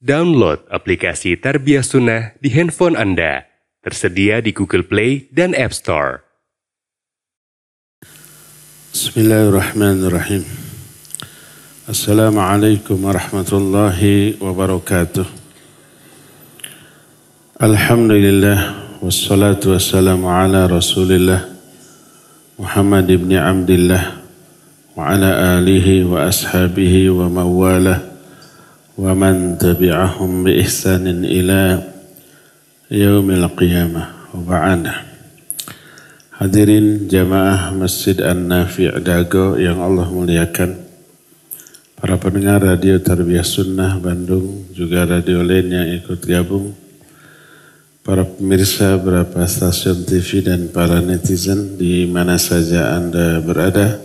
Download aplikasi Tarbiyah Sunnah di handphone Anda. Tersedia di Google Play dan App Store. Bismillahirrahmanirrahim. Assalamualaikum warahmatullahi wabarakatuh. Alhamdulillah, wassalatu wassalamu ala rasulillah Muhammad ibn Abdillah wa ala alihi wa ashabihi wa mawalah wa man tabi'ahum bi ihsanin ila yaumil qiyamah wa ba'da. Hadirin jamaah Masjid An-Nafi' Dago yang Allah muliakan, para pendengar Radio Tarbiyah Sunnah Bandung, juga radio lain yang ikut gabung, para pemirsa beberapa stasiun TV dan para netizen di mana saja Anda berada.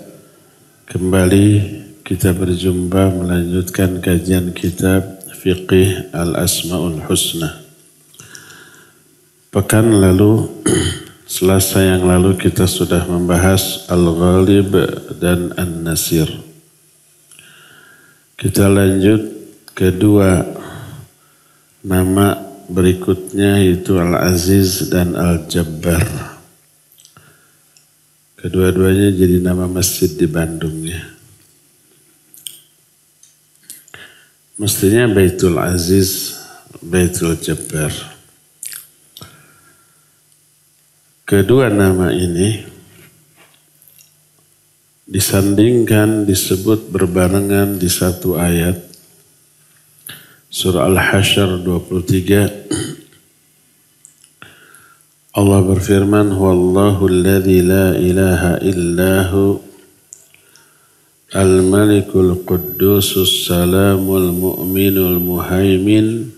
Kembali kita berjumpa melanjutkan kajian kitab Fiqih Al-Asma'ul Husna. Pekan lalu, Selasa yang lalu kita sudah membahas Al-Ghalib dan An-Nasir. Kita lanjut kedua nama berikutnya, yaitu Al-Aziz dan Al-Jabbar. Kedua-duanya jadi nama masjid di Bandung ya. Mestinya Baitul Aziz, Baitul Jabbar. Kedua nama ini disandingkan, disebut berbarengan di satu ayat. Surah Al-Hasyr 23. Allah berfirman, Huwallahu alladzi la ilaha illahu Al-Malikul Quddusus Salamul Mu'minul Muhaimin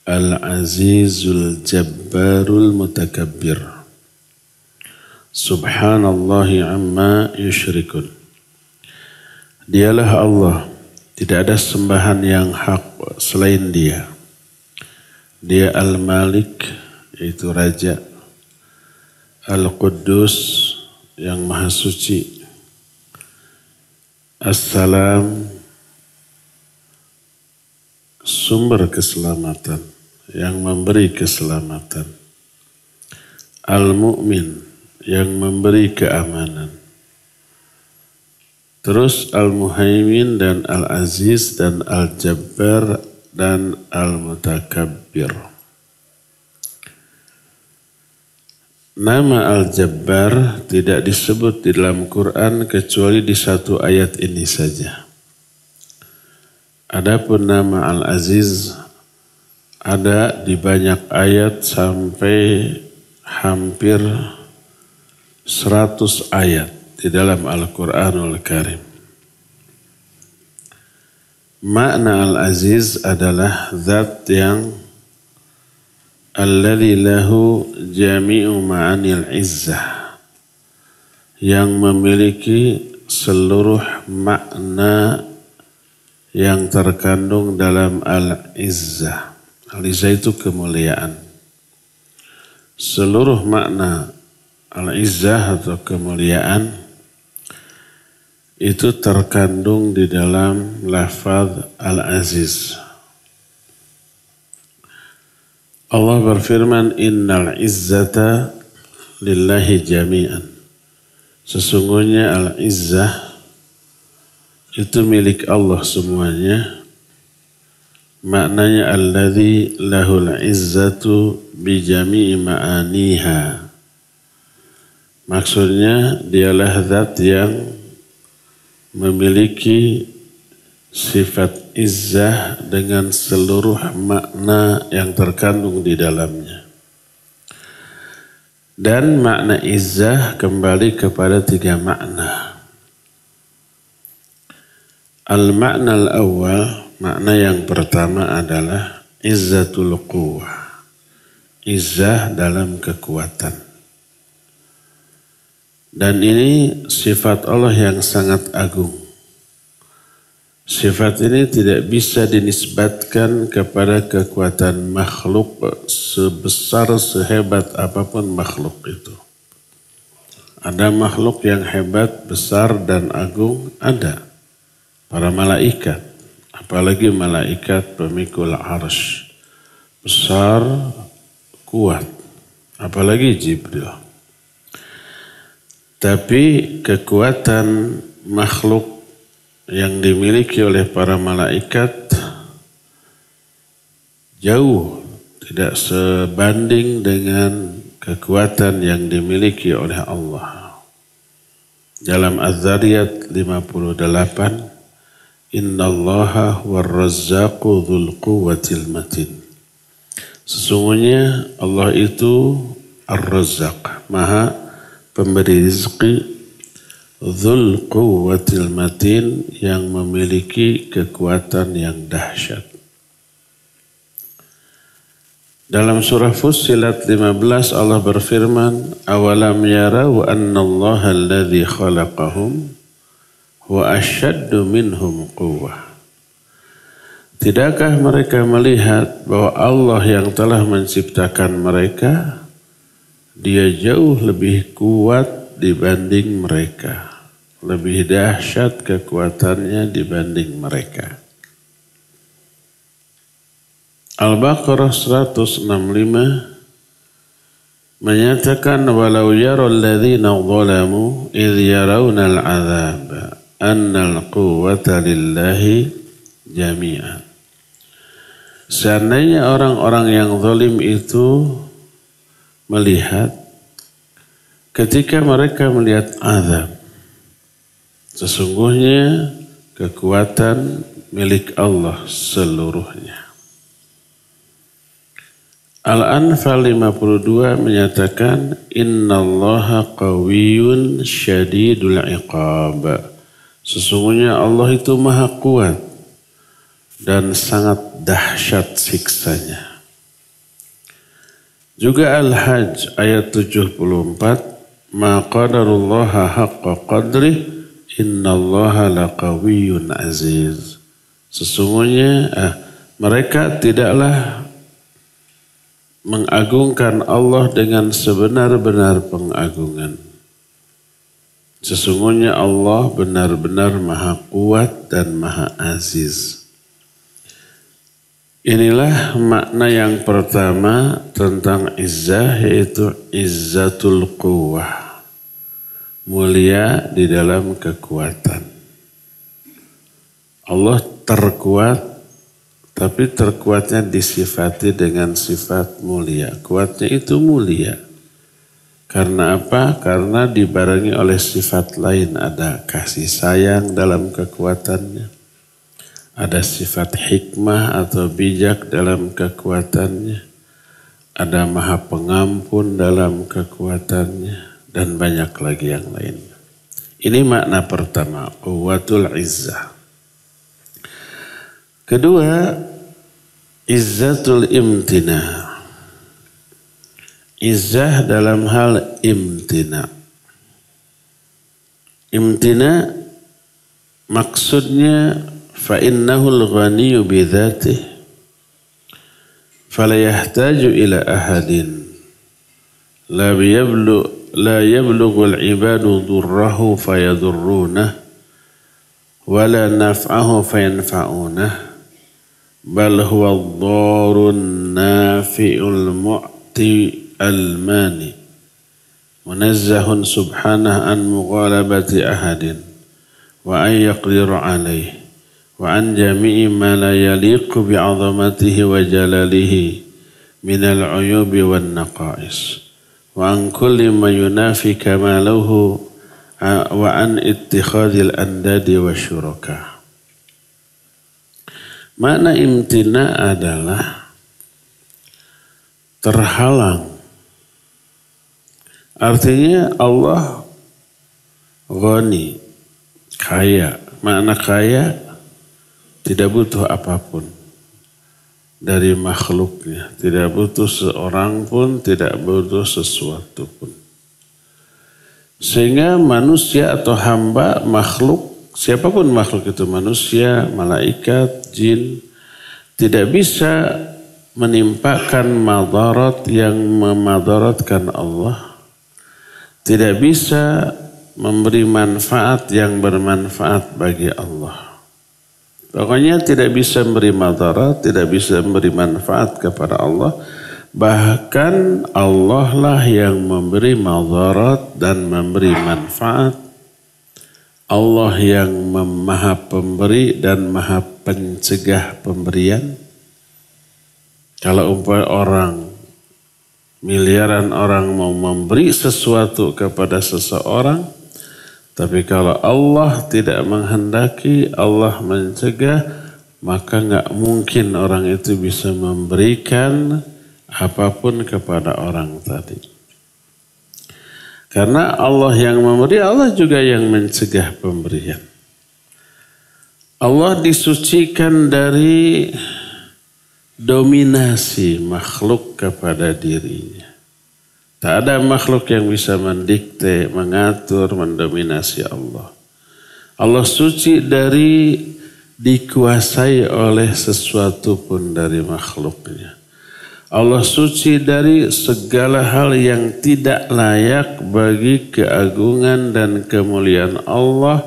Al-Azizul Jabbarul Mutakabbir. Subhanallahi amma yusyrikun. Dialah Allah, tidak ada sembahan yang hak selain Dia. Dia Al-Malik, yaitu Raja. Al-Quddus, yang Maha Suci. As-Salam, sumber keselamatan, yang memberi keselamatan. Al-Mu'min, yang memberi keamanan. Terus Al-Muhaimin dan Al-Aziz dan Al-Jabbar dan Al-Mutakabbir. Nama Al-Jabbar tidak disebut di dalam Quran kecuali di satu ayat ini saja. Adapun nama Al-Aziz ada di banyak ayat sampai hampir 100 ayat di dalam Al-Quranul Karim. Makna Al-Aziz adalah zat yang alladzi lahu jami'u ma'anil izzah, yang memiliki seluruh makna yang terkandung dalam al-izzah. Al-izzah itu kemuliaan. Seluruh makna al-izzah atau kemuliaan itu terkandung di dalam lafaz al-aziz. Allah berfirman, Innal izzata lillahi jami'an. Sesungguhnya al-izzah itu milik Allah semuanya. Maknanya alladzi lahul izzatu bi jami'i ma'aniha. Maksudnya dialah zat yang memiliki sifat izzah dengan seluruh makna yang terkandung di dalamnya. Dan makna izzah kembali kepada 3 makna. Al-makna al-awwal, makna yang pertama adalah izzatul quwwah. Izzah dalam kekuatan. Dan ini sifat Allah yang sangat agung. Sifat ini tidak bisa dinisbatkan kepada kekuatan makhluk sebesar sehebat apapun makhluk itu. Ada makhluk yang hebat, besar dan agung, ada. Para malaikat, apalagi malaikat pemikul arsy, besar, kuat, apalagi Jibril. Tapi kekuatan makhluk yang dimiliki oleh para malaikat jauh tidak sebanding dengan kekuatan yang dimiliki oleh Allah. Dalam Az-Zariyat 58, Innallaha war-razzaqu dzul quwwatil matin. Sesungguhnya Allah itu Ar-Razzaq, Maha pemberi rezeki, dzul quwwatil matin, yang memiliki kekuatan yang dahsyat. Dalam surah Fussilat 15 Allah berfirman, awalam yarau annallaha alladhi khalaqahum wa asyaddu minhum quwwah. Tidakkah mereka melihat bahwa Allah yang telah menciptakan mereka, dia jauh lebih kuat dibanding mereka, lebih dahsyat kekuatannya dibanding mereka. Al-Baqarah 165 menyatakan walau yara alladhina zalamu idh yarawna al-'adzab anna al-quwwata lillahi jami'an. Seandainya orang-orang yang zalim itu melihat ketika mereka melihat azab, sesungguhnya kekuatan milik Allah seluruhnya. Al-Anfal 52 menyatakan innallaha qawiyyun syadidul iqab. Sesungguhnya Allah itu maha kuat dan sangat dahsyat siksanya. Juga Al-Hajj ayat 74, ma qadarullaha haqqa qadrih innallaha laqawiyyun aziz. Sesungguhnya mereka tidaklah mengagungkan Allah dengan sebenar-benar pengagungan. Sesungguhnya Allah benar-benar maha kuat dan maha aziz. Inilah makna yang pertama tentang izzah, yaitu izzatul quwwah, mulia di dalam kekuatan. Allah terkuat, tapi terkuatnya disifati dengan sifat mulia. Kuatnya itu mulia. Karena apa? Karena dibarengi oleh sifat lain. Ada kasih sayang dalam kekuatannya. Ada sifat hikmah atau bijak dalam kekuatannya. Ada maha pengampun dalam kekuatannya. Dan banyak lagi yang lain. Ini makna pertama, quwwatul izzah. Kedua, izzatul imtina. Izzah dalam hal imtina. Imtina maksudnya fa innahul ghaniyyu bi dzatihi fala yahtaju ila ahadin la yablughul ibadu durrahu fayadurrunah wala naf'ahu fayanfa'unah bal huwa ad-darun nafi'ul mu'ti al-mani munazzahun subhanahu an mughalabati ahadin wa an yaqdiru alayhi wa an jami'i ma la yaliqu bi'azamatihi wa jalalihi min al-'uyubi wan naqais wa an kulli ma yunafi kamalahu wa an ittikhadil andadi wa syuraka. Makna imtina adalah terhalang. Artinya Allah ghani, kaya. Makna kaya tidak butuh apapun dari makhluknya. Tidak butuh seorang pun, tidak butuh sesuatu pun. Sehingga manusia atau hamba, makhluk, siapapun makhluk itu, manusia, malaikat, jin, tidak bisa menimpakan madarat yang memadaratkan Allah. Tidak bisa memberi manfaat yang bermanfaat bagi Allah. Pokoknya tidak bisa memberi madarat, tidak bisa memberi manfaat kepada Allah. Bahkan Allah lah yang memberi madarat dan memberi manfaat. Allah yang maha pemberi dan maha pencegah pemberian. Kalau umpamanya orang, miliaran orang mau memberi sesuatu kepada seseorang, tapi kalau Allah tidak menghendaki, Allah mencegah, maka nggak mungkin orang itu bisa memberikan apapun kepada orang tadi. Karena Allah yang memberi, Allah juga yang mencegah pemberian. Allah disucikan dari dominasi makhluk kepada dirinya. Tak ada makhluk yang bisa mendikte, mengatur, mendominasi Allah. Allah suci dari dikuasai oleh sesuatu pun dari makhluknya. Allah suci dari segala hal yang tidak layak bagi keagungan dan kemuliaan Allah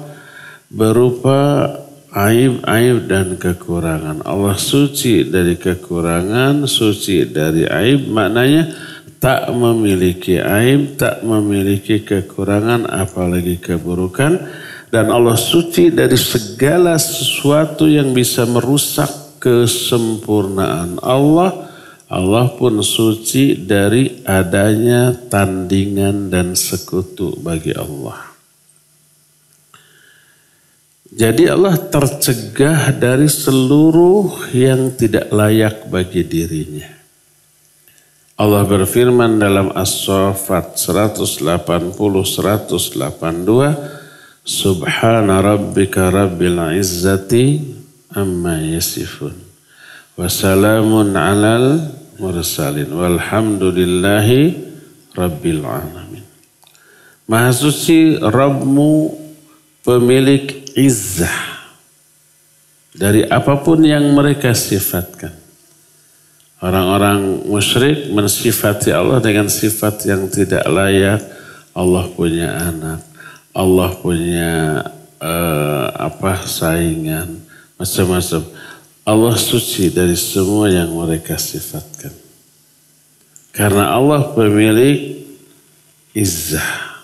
berupa aib-aib dan kekurangan. Allah suci dari kekurangan, suci dari aib, maknanya tak memiliki aib, tak memiliki kekurangan, apalagi keburukan. Dan Allah suci dari segala sesuatu yang bisa merusak kesempurnaan Allah. Allah pun suci dari adanya tandingan dan sekutu bagi Allah. Jadi Allah tercegah dari seluruh yang tidak layak bagi dirinya. Allah berfirman dalam As-Saffat 180-182, Subhana rabbika rabbil izzati amma yasifun. Wassalamun alal mursalin walhamdulillahi rabbil alamin. Maha suci Rabbmu pemilik izzah dari apapun yang mereka sifatkan. Orang-orang musyrik mensifati Allah dengan sifat yang tidak layak. Allah punya anak, Allah punya saingan, macam-macam. Allah suci dari semua yang mereka sifatkan. Karena Allah pemilik izzah.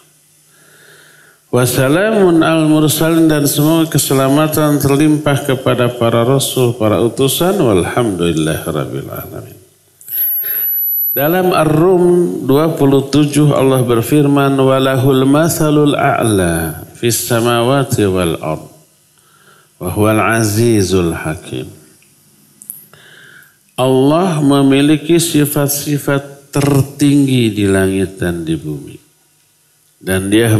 Wassalamun al-mursalin, dan semua keselamatan terlimpah kepada para rasul, para utusan. Walhamdulillahirabbil alamin. Dalam Ar-Rum 27 Allah berfirman, walahul mathalul a'la fis samawati wal ard wa huwal azizul hakim. Allah memiliki sifat-sifat tertinggi di langit dan di bumi. Dan dia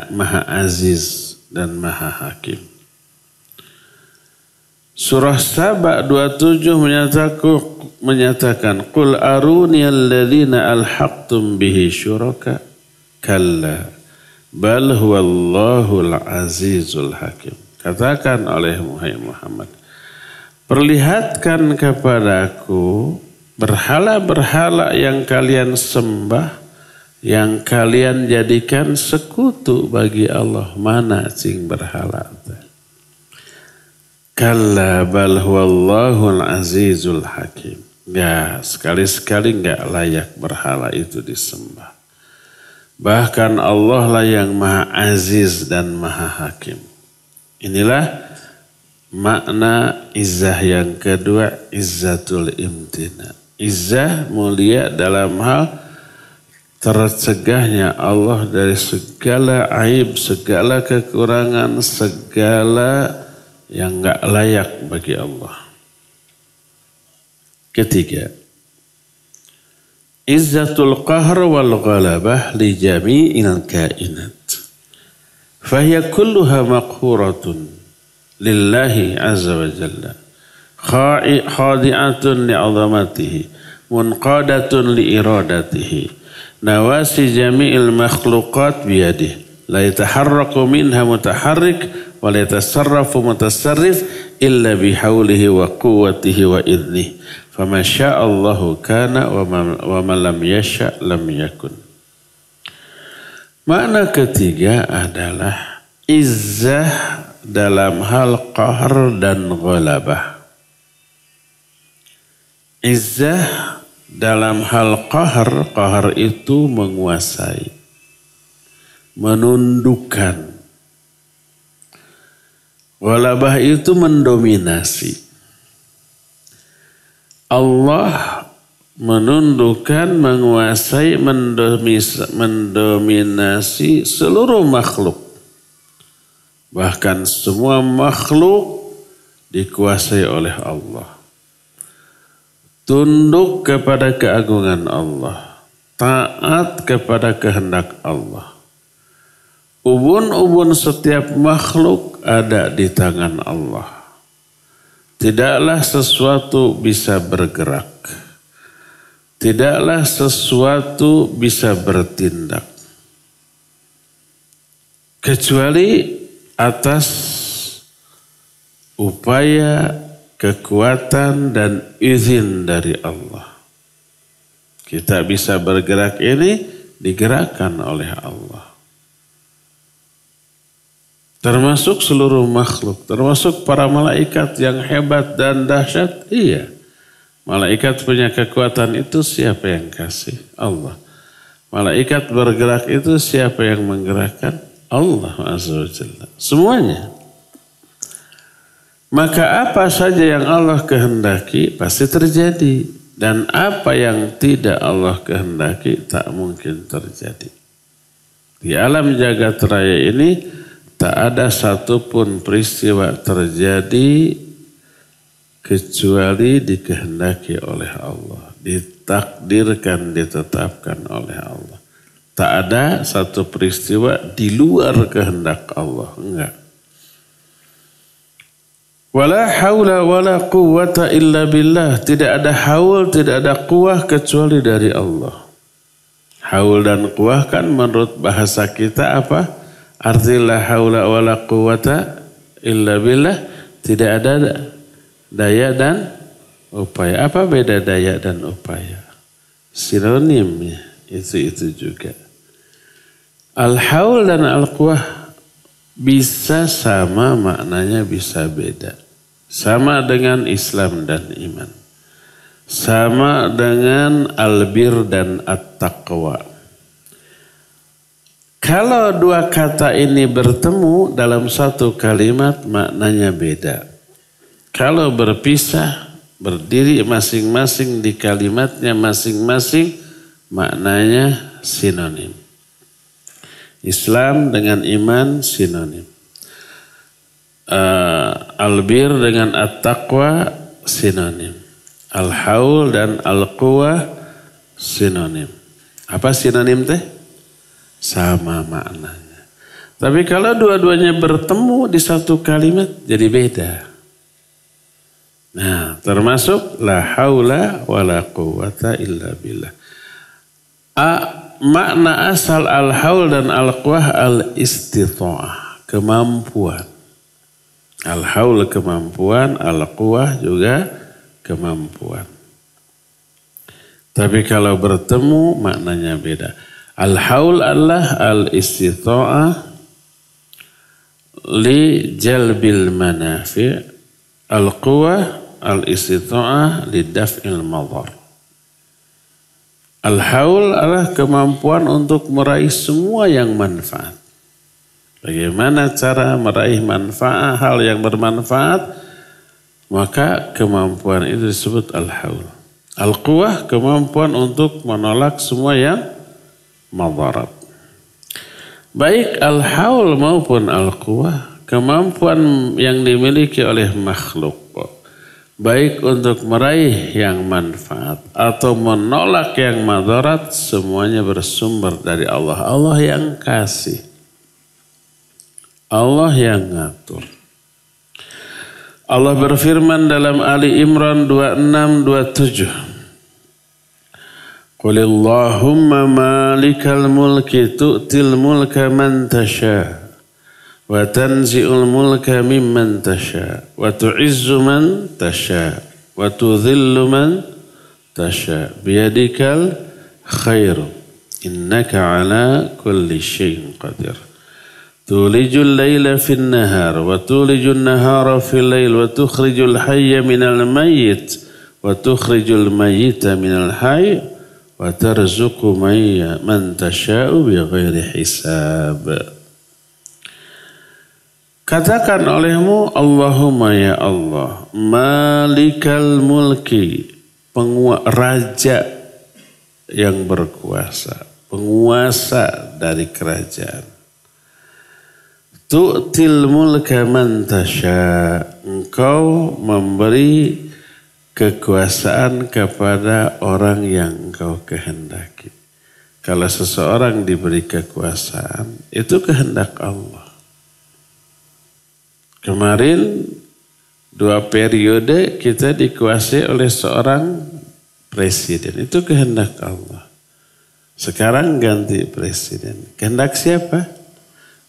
maha aziz dan maha hakim. Surah Saba 27 menyatakan, Qul aruni alladhina alhaqtum bihi syuraka. Kalla. Bal huwallahul azizul hakim. Katakan oleh Muhammad, perlihatkan kepadaku berhala-berhala yang kalian sembah, yang kalian jadikan sekutu bagi Allah. Mana cing berhala? Kalla bal huwallahul azizul hakim. Ya, sekali-sekali enggak layak berhala itu disembah. Bahkan Allah lah yang maha aziz dan maha hakim. Inilah makna izzah yang kedua, izzatul imtina. Izzah mulia dalam hal tercegahnya Allah dari segala aib, segala kekurangan, segala yang enggak layak bagi Allah. Ketiga, izzatul qahr wal ghalabah li jami'il kainat. Fahiya kulluha maqhuratun lillahi azza wa jalla. Khadi'atun li'azamatihi, munqadatun li'iradatihi. Nawasi jami'il makhluqat biyadihi. La yataharraku minha mutaharrik wa la yatasarrafu mutasarrif illa bihawlihi wa quwwatihi wa idnihi. Fama sya'allahu kana wa ma lam yasha' lam yakun. Makna ketiga adalah izzah dalam hal qahar dan ghalabah. Izzah dalam hal qahar, qahar itu menguasai, menundukkan. Ghalabah itu mendominasi. Allah menundukkan, menguasai, mendominasi seluruh makhluk. Bahkan semua makhluk dikuasai oleh Allah. Tunduk kepada keagungan Allah. Taat kepada kehendak Allah. Ubun-ubun setiap makhluk ada di tangan Allah. Tidaklah sesuatu bisa bergerak. Tidaklah sesuatu bisa bertindak. Kecuali atas upaya, kekuatan, dan izin dari Allah. Kita bisa bergerak ini digerakkan oleh Allah. Termasuk seluruh makhluk, termasuk para malaikat yang hebat dan dahsyat, iya. Malaikat punya kekuatan itu siapa yang kasih? Allah. Malaikat bergerak itu siapa yang menggerakkan? Allah Azza wa Jalla. Semuanya. Maka apa saja yang Allah kehendaki pasti terjadi. Dan apa yang tidak Allah kehendaki tak mungkin terjadi. Di alam jagat raya ini tak ada satupun peristiwa terjadi kecuali dikehendaki oleh Allah. Ditakdirkan, ditetapkan oleh Allah. Tak ada satu peristiwa di luar kehendak Allah. Enggak. Wala haula wala quwwata illa billah. Tidak ada haul, tidak ada quwah kecuali dari Allah. Haul dan quwah kan menurut bahasa kita apa? Arti la haula wala quwwata illa billah. Tidak ada daya dan upaya. Apa beda daya dan upaya? Sinonimnya itu juga. Al-haul dan al-quwah bisa sama maknanya, bisa beda. Sama dengan Islam dan iman. Sama dengan albir dan at-taqwa. Kalau dua kata ini bertemu dalam satu kalimat maknanya beda. Kalau berpisah, berdiri masing-masing di kalimatnya masing-masing, maknanya sinonim. Islam dengan iman sinonim. Albir dengan at-taqwa sinonim. Al-haul dan al-quwah sinonim. Apa sinonim teh? Sama maknanya. Tapi kalau dua-duanya bertemu di satu kalimat jadi beda. Nah, termasuk la haula wala quwwata illa billah. Makna asal al-haul dan al-quwah al-istita'ah, kemampuan. Al-haul kemampuan, al-quwah juga kemampuan. Tapi kalau bertemu maknanya beda. Al-haul adalah al-istita'ah li jalbil manafi', al-quwah al-istita'ah li daf'il madhar. Al-haul adalah kemampuan untuk meraih semua yang manfaat. Bagaimana cara meraih manfaat, hal yang bermanfaat, maka kemampuan itu disebut al-haul. Al-quwah kemampuan untuk menolak semua yang madarat. Baik al-haul maupun al-quwah, kemampuan yang dimiliki oleh makhluk. Baik untuk meraih yang manfaat atau menolak yang madarat, semuanya bersumber dari Allah. Allah yang kasih. Allah yang ngatur. Allah berfirman dalam Ali Imran 26-27. Qulillahumma malikal mulki tu'til mulka man tasha. Wa tanzi'ul mulka mimman tasha wa tu'izzu man tasha wa tudhillu man tasha biyadikal khairu innaka ala kulli syai'in qadir. Tulijul laila fin nahar wa tulijul nahara fil lail wa tukhrijul hayya minal mayyit wa tukhrijul mayyita minal hayy wa tarzuqu man tasha'u bighairi hisab. Katakan olehmu, Allahumma ya Allah, malikal mulki, raja yang berkuasa, penguasa dari kerajaan. Tu'til mulka man tasya, engkau memberi kekuasaan kepada orang yang engkau kehendaki. Kalau seseorang diberi kekuasaan, itu kehendak Allah. Kemarin 2 periode kita dikuasai oleh seorang presiden, itu kehendak Allah. Sekarang ganti presiden, kehendak siapa?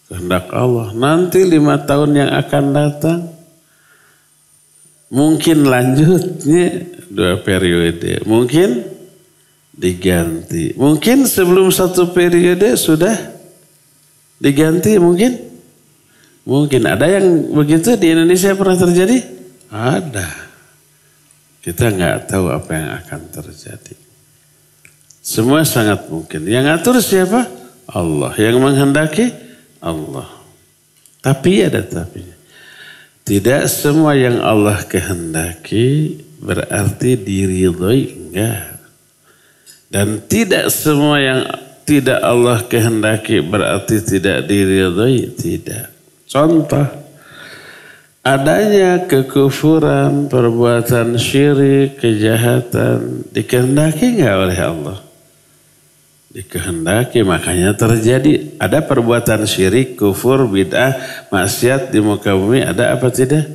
Kehendak Allah. Nanti 5 tahun yang akan datang mungkin lanjutnya 2 periode, mungkin diganti, mungkin sebelum 1 periode sudah diganti, mungkin ada yang begitu di Indonesia pernah terjadi? Ada. Kita nggak tahu apa yang akan terjadi. Semua sangat mungkin. Yang atur siapa? Allah. Yang menghendaki Allah. Tapi ada tapinya. Tidak semua yang Allah kehendaki berarti diridhoi, enggak. Dan tidak semua yang tidak Allah kehendaki berarti tidak diridhoi, tidak. Contoh, adanya kekufuran, perbuatan syirik, kejahatan dikehendaki enggak oleh Allah? Dikehendaki, makanya terjadi. Ada perbuatan syirik, kufur, bid'ah, maksiat di muka bumi, ada apa tidak?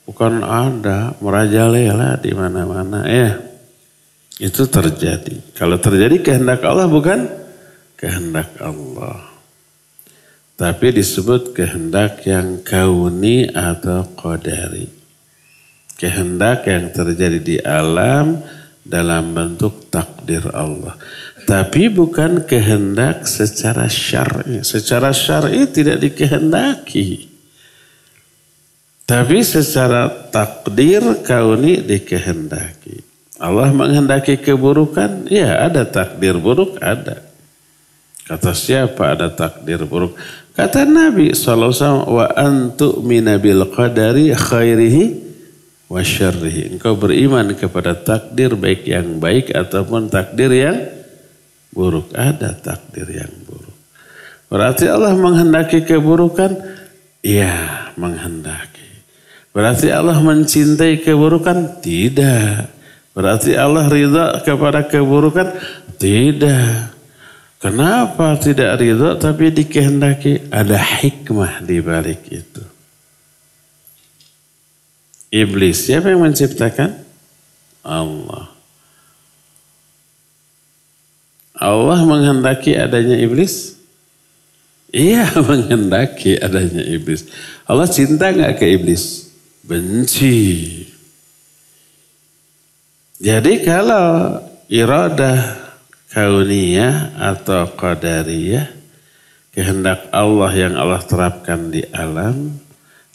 Bukan ada, merajalela di mana-mana. Ya, itu terjadi. Kalau terjadi kehendak Allah, bukan kehendak Allah. Tapi disebut kehendak yang kauni atau qadari. Kehendak yang terjadi di alam dalam bentuk takdir Allah. Tapi bukan kehendak secara syar'i. Secara syar'i tidak dikehendaki. Tapi secara takdir kauni dikehendaki. Allah menghendaki keburukan, ya ada takdir buruk, ada. Kata siapa ada takdir buruk? Kata Nabi SAW, wa antu'mina bil qadari khairihi wa syarrihi. Engkau beriman kepada takdir baik yang baik ataupun takdir yang buruk. Ada takdir yang buruk. Berarti Allah menghendaki keburukan? Ya, menghendaki. Berarti Allah mencintai keburukan? Tidak. Berarti Allah ridha kepada keburukan? Tidak. Kenapa tidak ridha tapi dikehendaki? Ada hikmah di balik itu. Iblis, siapa yang menciptakan? Allah. Allah menghendaki adanya iblis? Iya, menghendaki adanya iblis. Allah cinta nggak ke iblis? Benci. Jadi kalau iradah kauniyah atau qadariyah, kehendak Allah yang Allah terapkan di alam,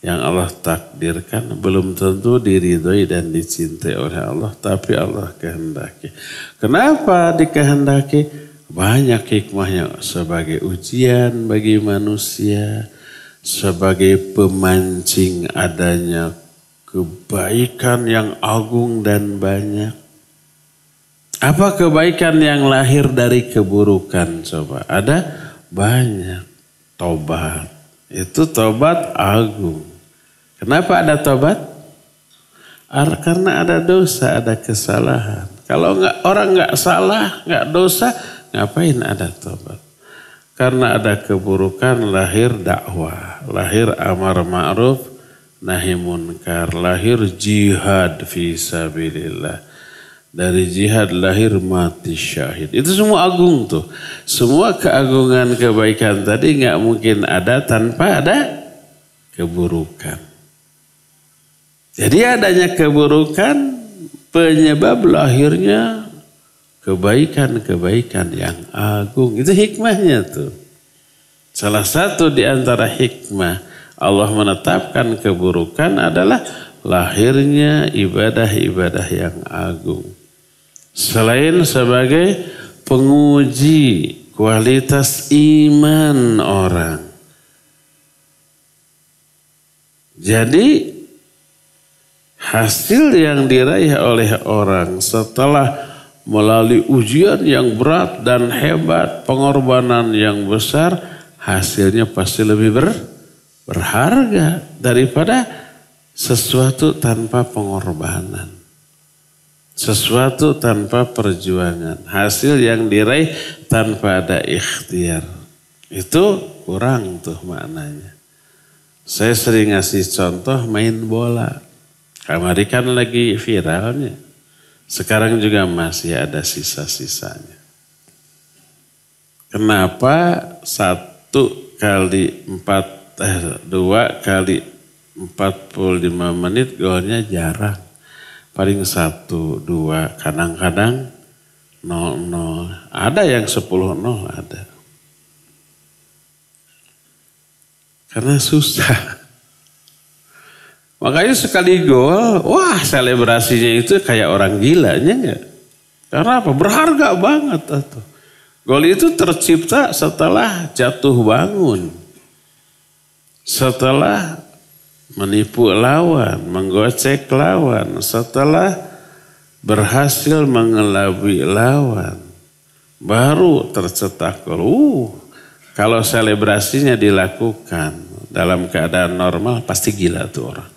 yang Allah takdirkan, belum tentu diridhoi dan dicintai oleh Allah, tapi Allah kehendaki. Kenapa dikehendaki? Banyak hikmahnya, sebagai ujian bagi manusia, sebagai pemancing adanya kebaikan yang agung dan banyak. Apa kebaikan yang lahir dari keburukan? Coba, ada banyak. Tobat, itu tobat agung. Kenapa ada tobat? Karena ada dosa, ada kesalahan. Kalau orang nggak salah, nggak dosa, ngapain ada tobat? Karena ada keburukan, lahir dakwah, lahir amar ma'ruf, nahi munkar, lahir jihad fi sabilillah. Dari jihad lahir mati syahid. Itu semua agung tuh. Semua keagungan kebaikan tadi nggak mungkin ada tanpa ada keburukan. Jadi adanya keburukan penyebab lahirnya kebaikan-kebaikan yang agung. Itu hikmahnya tuh. Salah satu di antara hikmah Allah menetapkan keburukan adalah lahirnya ibadah-ibadah yang agung. Selain sebagai penguji kualitas iman orang. Jadi hasil yang diraih oleh orang setelah melalui ujian yang berat dan hebat, pengorbanan yang besar, hasilnya pasti lebih berharga daripada sesuatu tanpa pengorbanan. Sesuatu tanpa perjuangan. Hasil yang diraih tanpa ada ikhtiar. Itu kurang tuh maknanya. Saya sering ngasih contoh main bola. Kemarin kan lagi viralnya. Sekarang juga masih ada sisa-sisanya. Kenapa 2 kali 45 menit golnya jarang. Paling 1, 2, kadang-kadang 0-0. Ada yang 10-0 ada. Karena susah. Makanya sekali gol, wah selebrasinya itu kayak orang gilanya enggak. Karena apa? Berharga banget tuh. Gol itu tercipta setelah jatuh bangun. Setelah menipu lawan, menggocek lawan, setelah berhasil mengelabui lawan. Baru tercetak gol. Kalau selebrasinya dilakukan dalam keadaan normal pasti gila tuh orang.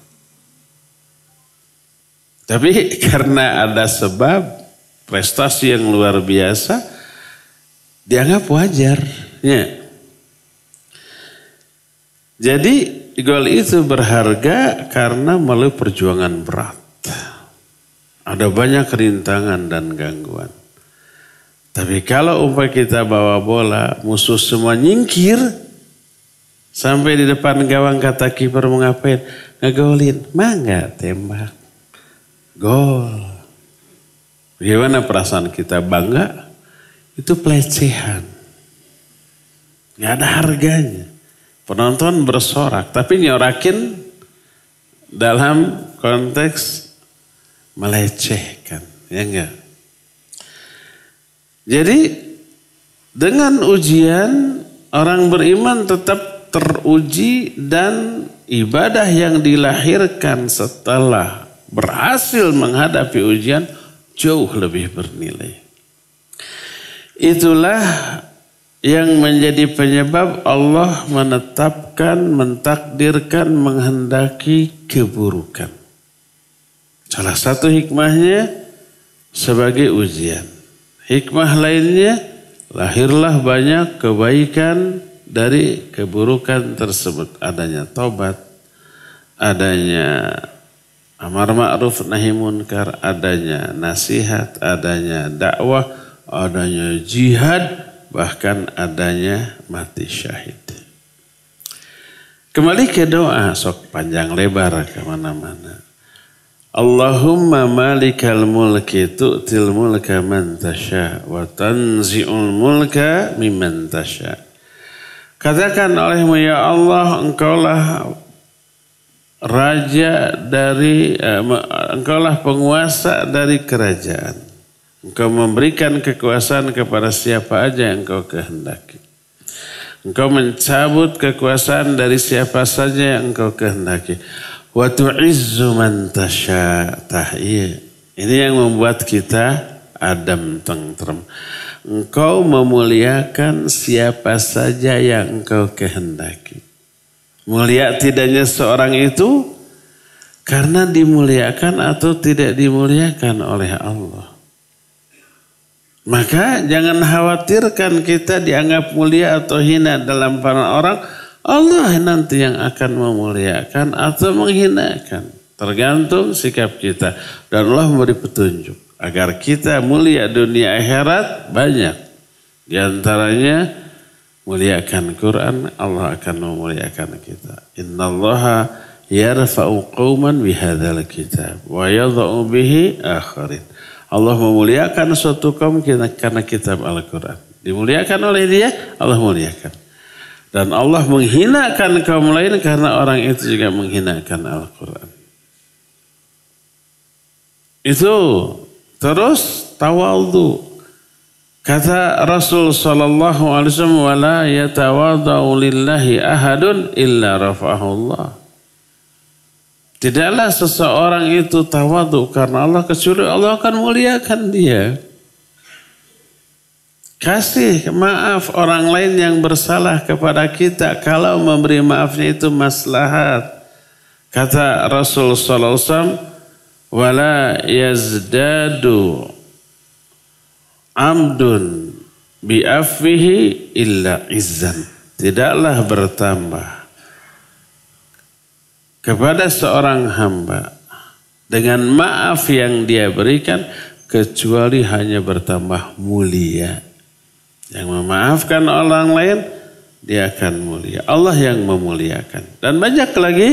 Tapi karena ada sebab prestasi yang luar biasa, dianggap wajar. Ya. Jadi gol itu berharga karena melalui perjuangan berat. Ada banyak rintangan dan gangguan. Tapi kalau umpamanya kita bawa bola, musuh semua nyingkir, sampai di depan gawang kata kiper mau ngapain? Ngegolin, mangga tembak. Gol. Bagaimana perasaan kita bangga? Itu pelecehan. Gak ada harganya. Penonton bersorak, tapi nyorakin dalam konteks melecehkan. Ya enggak? Jadi dengan ujian orang beriman tetap teruji dan ibadah yang dilahirkan setelah berhasil menghadapi ujian jauh lebih bernilai. Itulah yang menjadi penyebab Allah menetapkan, mentakdirkan, menghendaki keburukan. Salah satu hikmahnya sebagai ujian. Hikmah lainnya, lahirlah banyak kebaikan dari keburukan tersebut. Adanya taubat, adanya amar ma'ruf nahi munkar, adanya nasihat, adanya dakwah, adanya jihad, bahkan adanya mati syahid. Kembali ke doa, sok panjang lebar kemana-mana. Allahumma malikal mulki tu'til mulka man tasha wa tanzi'ul mulka mimman tasha. Katakan olehmu ya Allah, engkaulah raja dari, engkaulah penguasa dari kerajaan. Engkau memberikan kekuasaan kepada siapa aja yang engkau kehendaki. Engkau mencabut kekuasaan dari siapa saja yang engkau kehendaki. Wa tu'izzu man tasha. Ini yang membuat kita adem tentrem. Engkau memuliakan siapa saja yang engkau kehendaki. Mulia tidaknya seorang itu karena dimuliakan atau tidak dimuliakan oleh Allah. Maka jangan khawatirkan kita dianggap mulia atau hina dalam pandangan orang. Allah nanti yang akan memuliakan atau menghinakan. Tergantung sikap kita. Dan Allah memberi petunjuk. Agar kita mulia dunia akhirat banyak. Di antaranya muliakan Quran, Allah akan memuliakan kita. Innallaha yarfa'u qauman bihadzal kitab wa yadha'u bihi akharin. Allah memuliakan suatu kaum karena kitab Al-Quran. Dimuliakan oleh dia, Allah muliakan. Dan Allah menghinakan kaum lain karena orang itu juga menghinakan Al-Quran. Itu terus tawadhu. Kata Rasul sallallahu alaihi wasallam, "Wala yatawadhu lillahi ahadun illa rafa'ahu Allah." Tidaklah seseorang itu tawadhu karena Allah kecuali Allah akan muliakan dia. Kasih maaf orang lain yang bersalah kepada kita kalau memberi maafnya itu maslahat. Kata Rasul sallallahu alaihi wasallam, "Wala yazdadu amdun bi'afwihi illa izzan." Tidaklah bertambah kepada seorang hamba dengan maaf yang dia berikan kecuali hanya bertambah mulia. Yang memaafkan orang lain dia akan mulia. Allah yang memuliakan. Dan banyak lagi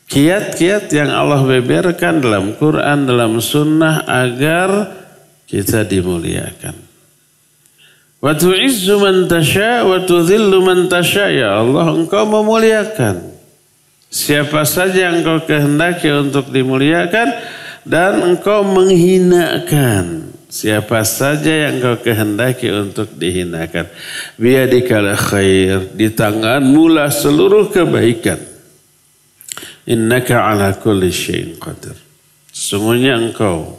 kiat-kiat yang Allah beberkan dalam Quran, dalam sunnah agar kita dimuliakan. Wa tu'izzu man tasya' wa tudhillu man tasya'. Ya Allah, Engkau memuliakan siapa saja yang Engkau kehendaki untuk dimuliakan, dan Engkau menghinakan siapa saja yang Engkau kehendaki untuk dihinakan. Biyadikal khair, di tanganmu lah seluruh kebaikan. Innaka ala kulli syai'in qadir. Sesungguhnya Engkau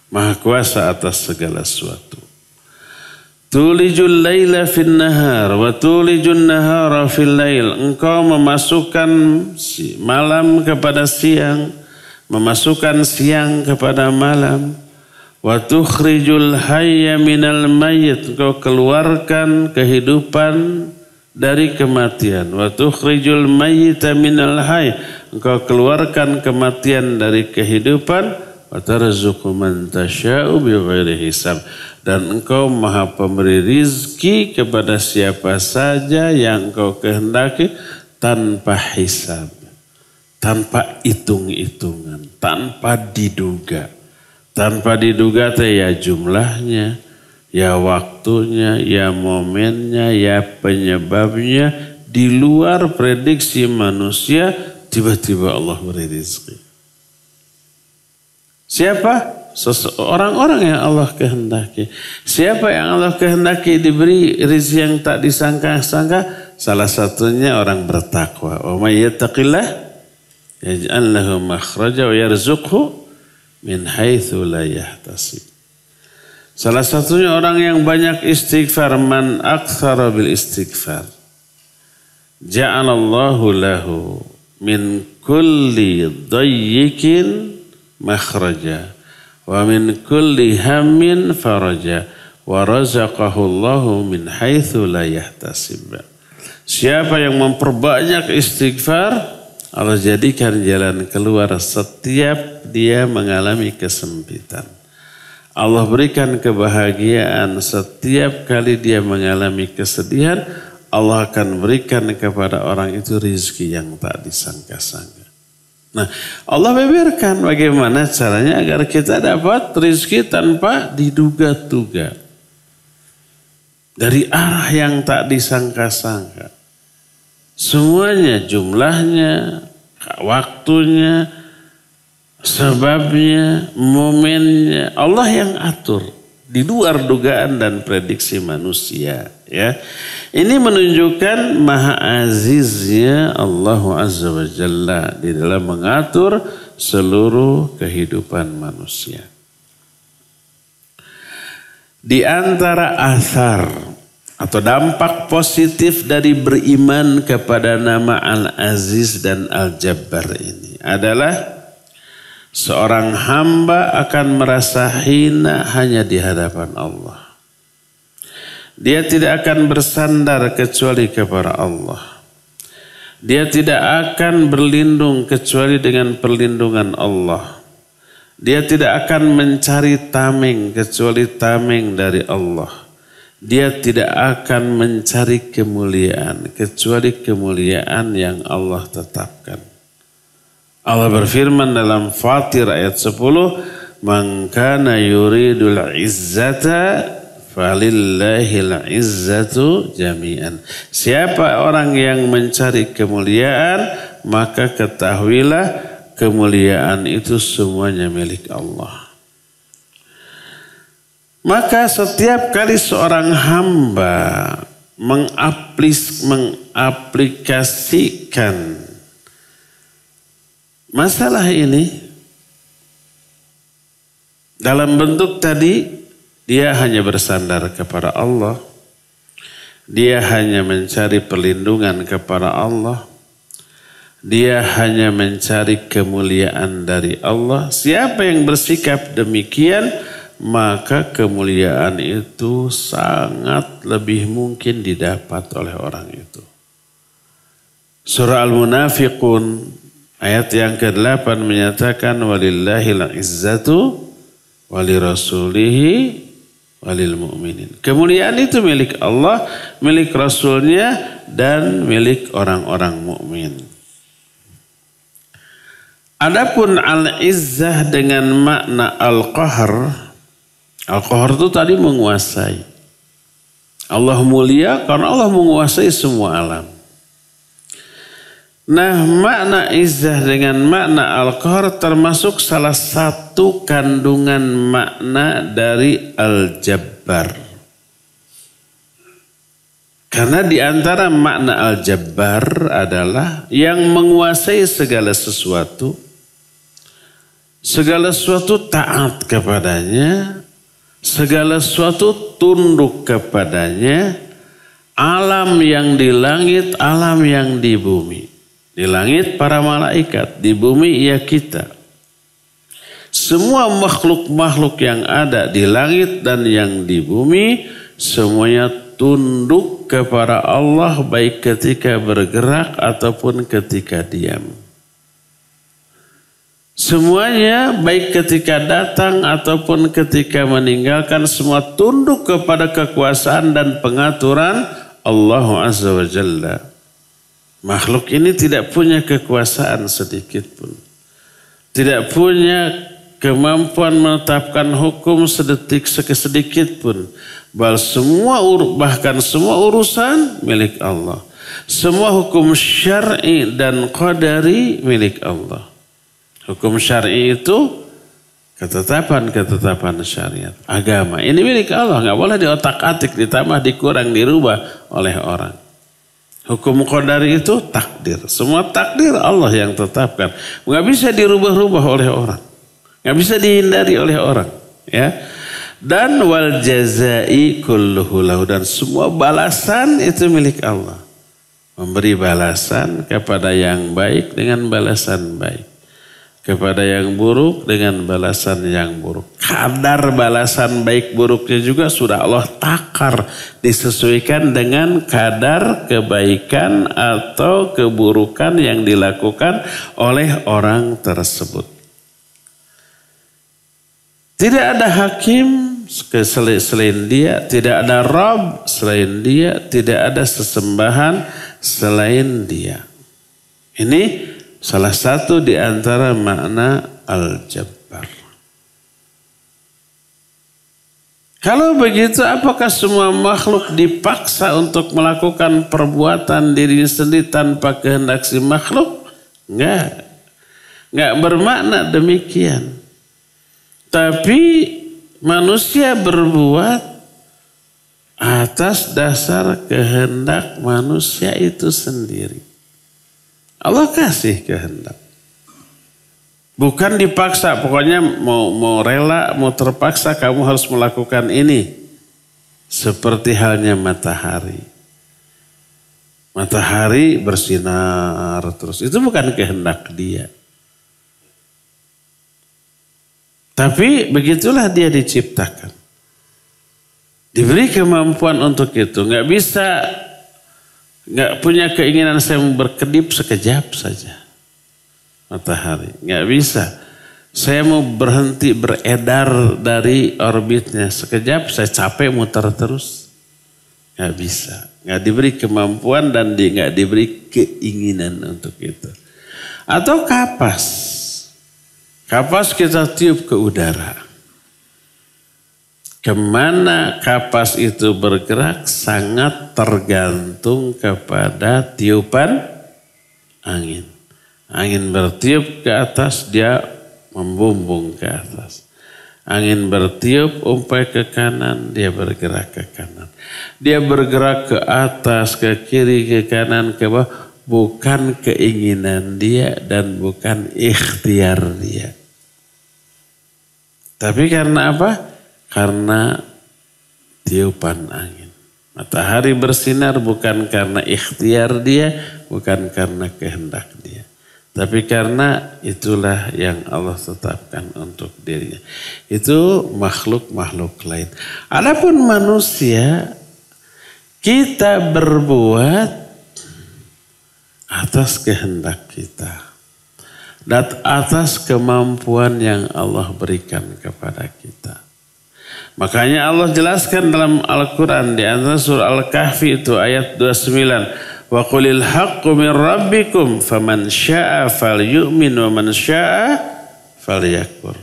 Maha Kuasa atas segala sesuatu. Tulijul laila fin nahar wa tulijun nahara fil lail. Engkau memasukkan malam kepada siang, memasukkan siang kepada malam. Wa tukhrijul hayya minal mayyit. Engkau keluarkan kehidupan dari kematian. Wa tukhrijul mayyita minal hayy. Engkau keluarkan kematian dari kehidupan. Wa tarzuqu man tasya'u bighairi hisab. Dan Engkau Maha pemberi rizki kepada siapa saja yang Engkau kehendaki tanpa hisab, tanpa hitung-hitungan, tanpa diduga. Tanpa diduga ya jumlahnya, ya waktunya, ya momennya, ya penyebabnya, di luar prediksi manusia, tiba-tiba Allah beri rizki. Siapa? Orang-orang yang Allah kehendaki. Siapa yang Allah kehendaki diberi rizki yang tak disangka-sangka? Salah satunya orang bertakwa. Wa may yattaqillah yaj'al lahu makhraja wa yarzuqhu min haitsu la yahtasib. Salah satunya orang yang banyak istighfar, man aktsara bil istighfar. Ja'alallahu lahu min kulli dayyikin makhraja wa min kulli hammin faraja wa razaqahu Allahu min haitsu la yahtasib. Siapa yang memperbanyak istighfar, Allah jadikan jalan keluar setiap dia mengalami kesempitan. Allah berikan kebahagiaan setiap kali dia mengalami kesedihan. Allah akan berikan kepada orang itu rizki yang tak disangka-sangka. Nah, Allah beberkan bagaimana caranya agar kita dapat rizki tanpa diduga-duga. Dari arah yang tak disangka-sangka. Semuanya, jumlahnya, waktunya, sebabnya, momennya, Allah yang atur. Di luar dugaan dan prediksi manusia. Ya, ini menunjukkan maha aziznya Allah Azza wa Jalla di dalam mengatur seluruh kehidupan manusia. Di antara asar atau dampak positif dari beriman kepada nama Al-Aziz dan Al-Jabbar ini adalah seorang hamba akan merasa hina hanya di hadapan Allah. Dia tidak akan bersandar kecuali kepada Allah. Dia tidak akan berlindung kecuali dengan perlindungan Allah. Dia tidak akan mencari tameng kecuali tameng dari Allah. Dia tidak akan mencari kemuliaan kecuali kemuliaan yang Allah tetapkan. Allah berfirman dalam Fatir ayat 10, "Man kana yuridul izzata falillahil izzatu jami'an. Siapa orang yang mencari kemuliaan, maka ketahuilah kemuliaan itu semuanya milik Allah. Maka setiap kali seorang hamba mengaplikasikan masalah ini dalam bentuk tadi, dia hanya bersandar kepada Allah, dia hanya mencari perlindungan kepada Allah, dia hanya mencari kemuliaan dari Allah. Siapa yang bersikap demikian, maka kemuliaan itu sangat lebih mungkin didapat oleh orang itu. Surah Al-Munafiqun ayat yang ke-8 menyatakan walillahil izzatu walirasulihi walil mu'minin. Kemuliaan itu milik Allah, milik Rasulnya, dan milik orang-orang mukmin. Adapun al-izzah dengan makna al-qahr. Al-qahr itu tadi menguasai. Allah mulia karena Allah menguasai semua alam. Nah, makna izzah dengan makna al-qahr termasuk salah satu kandungan makna dari al-jabbar. Karena di antara makna al-jabbar adalah yang menguasai segala sesuatu taat kepadanya, segala sesuatu tunduk kepadanya, alam yang di langit, alam yang di bumi. Di langit para malaikat, di bumi ya kita. Semua makhluk-makhluk yang ada di langit dan yang di bumi, semuanya tunduk kepada Allah baik ketika bergerak ataupun ketika diam. Semuanya baik ketika datang ataupun ketika meninggalkan, semua tunduk kepada kekuasaan dan pengaturan Allah Azza wa Jalla. Makhluk ini tidak punya kekuasaan sedikit pun. Tidak punya kemampuan menetapkan hukum sedikit pun. Bahkan semua urusan milik Allah. Semua hukum syar'i dan qadari milik Allah. Hukum syar'i itu ketetapan syariat. Agama ini milik Allah. Nggak boleh diotak-atik, ditambah, dikurang, dirubah oleh orang. Hukum qadari itu takdir. Semua takdir Allah yang tetapkan. Nggak bisa dirubah-rubah oleh orang. Nggak bisa dihindari oleh orang. Ya. Dan wal jazai kulluhu lahu. Dan semua balasan itu milik Allah. Memberi balasan kepada yang baik dengan balasan baik. Kepada yang buruk dengan balasan yang buruk. Kadar balasan baik buruknya juga sudah Allah takar. Disesuaikan dengan kadar kebaikan atau keburukan yang dilakukan oleh orang tersebut. Tidak ada hakim selain dia. Tidak ada Rabb selain dia. Tidak ada sesembahan selain dia. Ini salah satu di antara makna al-jabbar. Kalau begitu, apakah semua makhluk dipaksa untuk melakukan perbuatan dirinya sendiri tanpa kehendak si makhluk? Enggak. Enggak bermakna demikian. Tapi manusia berbuat atas dasar kehendak manusia itu sendiri. Allah kasih kehendak. Bukan dipaksa, pokoknya mau rela, mau terpaksa kamu harus melakukan ini. Seperti halnya matahari. Matahari bersinar terus. Itu bukan kehendak dia. Tapi begitulah dia diciptakan. Diberi kemampuan untuk itu. Nggak bisa. Nggak punya keinginan saya berkedip sekejap saja. Matahari. Nggak bisa. Saya mau berhenti beredar dari orbitnya. Sekejap saya capek muter terus. Nggak bisa. Nggak diberi kemampuan dan nggak diberi keinginan untuk itu. Atau kapas. Kapas kita tiup ke udara. Kemana kapas itu bergerak sangat tergantung kepada tiupan angin. Angin bertiup ke atas, dia membumbung ke atas. Angin bertiup umpai ke kanan, dia bergerak ke kanan. Dia bergerak ke atas, ke kiri, ke kanan, ke bawah. Bukan keinginan dia dan bukan ikhtiar dia. Tapi karena apa? Karena tiupan angin. Matahari bersinar bukan karena ikhtiar dia, bukan karena kehendak dia. Tapi karena itulah yang Allah tetapkan untuk dirinya. Itu makhluk-makhluk lain. Adapun manusia, kita berbuat atas kehendak kita. Dan atas kemampuan yang Allah berikan kepada kita. Makanya Allah jelaskan dalam Al-Quran di antara surah Al-Kahfi itu ayat 29. Wa qulil haqqu min rabbikum faman syaa falyu'min wa man syaa falyakfur.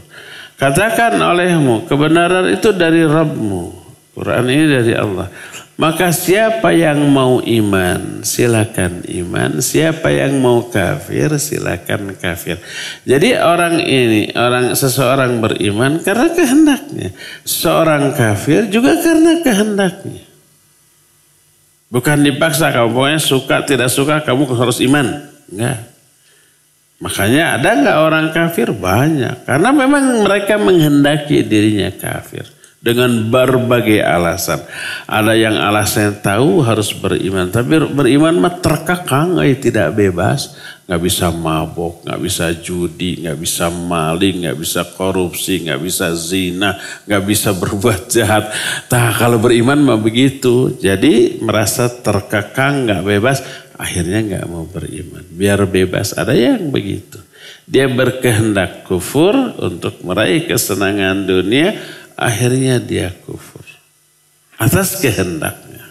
Katakan olehmu kebenaran itu dari Rabbmu. Quran ini dari Allah. Maka siapa yang mau iman, silakan iman. Siapa yang mau kafir, silakan kafir. Jadi seseorang beriman karena kehendaknya. Seorang kafir juga karena kehendaknya. Bukan dipaksa, kamu pokoknya suka tidak suka kamu harus iman. Enggak. Makanya ada enggak orang kafir? Banyak. Karena memang mereka menghendaki dirinya kafir. Dengan berbagai alasan. Ada yang alasannya tahu harus beriman. Tapi beriman mah terkekang, tidak bebas. Gak bisa mabok, gak bisa judi, gak bisa maling, gak bisa korupsi, gak bisa zina, gak bisa berbuat jahat. Kalau beriman mah begitu. Jadi merasa terkekang, gak bebas. Akhirnya gak mau beriman. Biar bebas, ada yang begitu. Dia berkehendak kufur untuk meraih kesenangan dunia. Akhirnya dia kufur atas kehendaknya.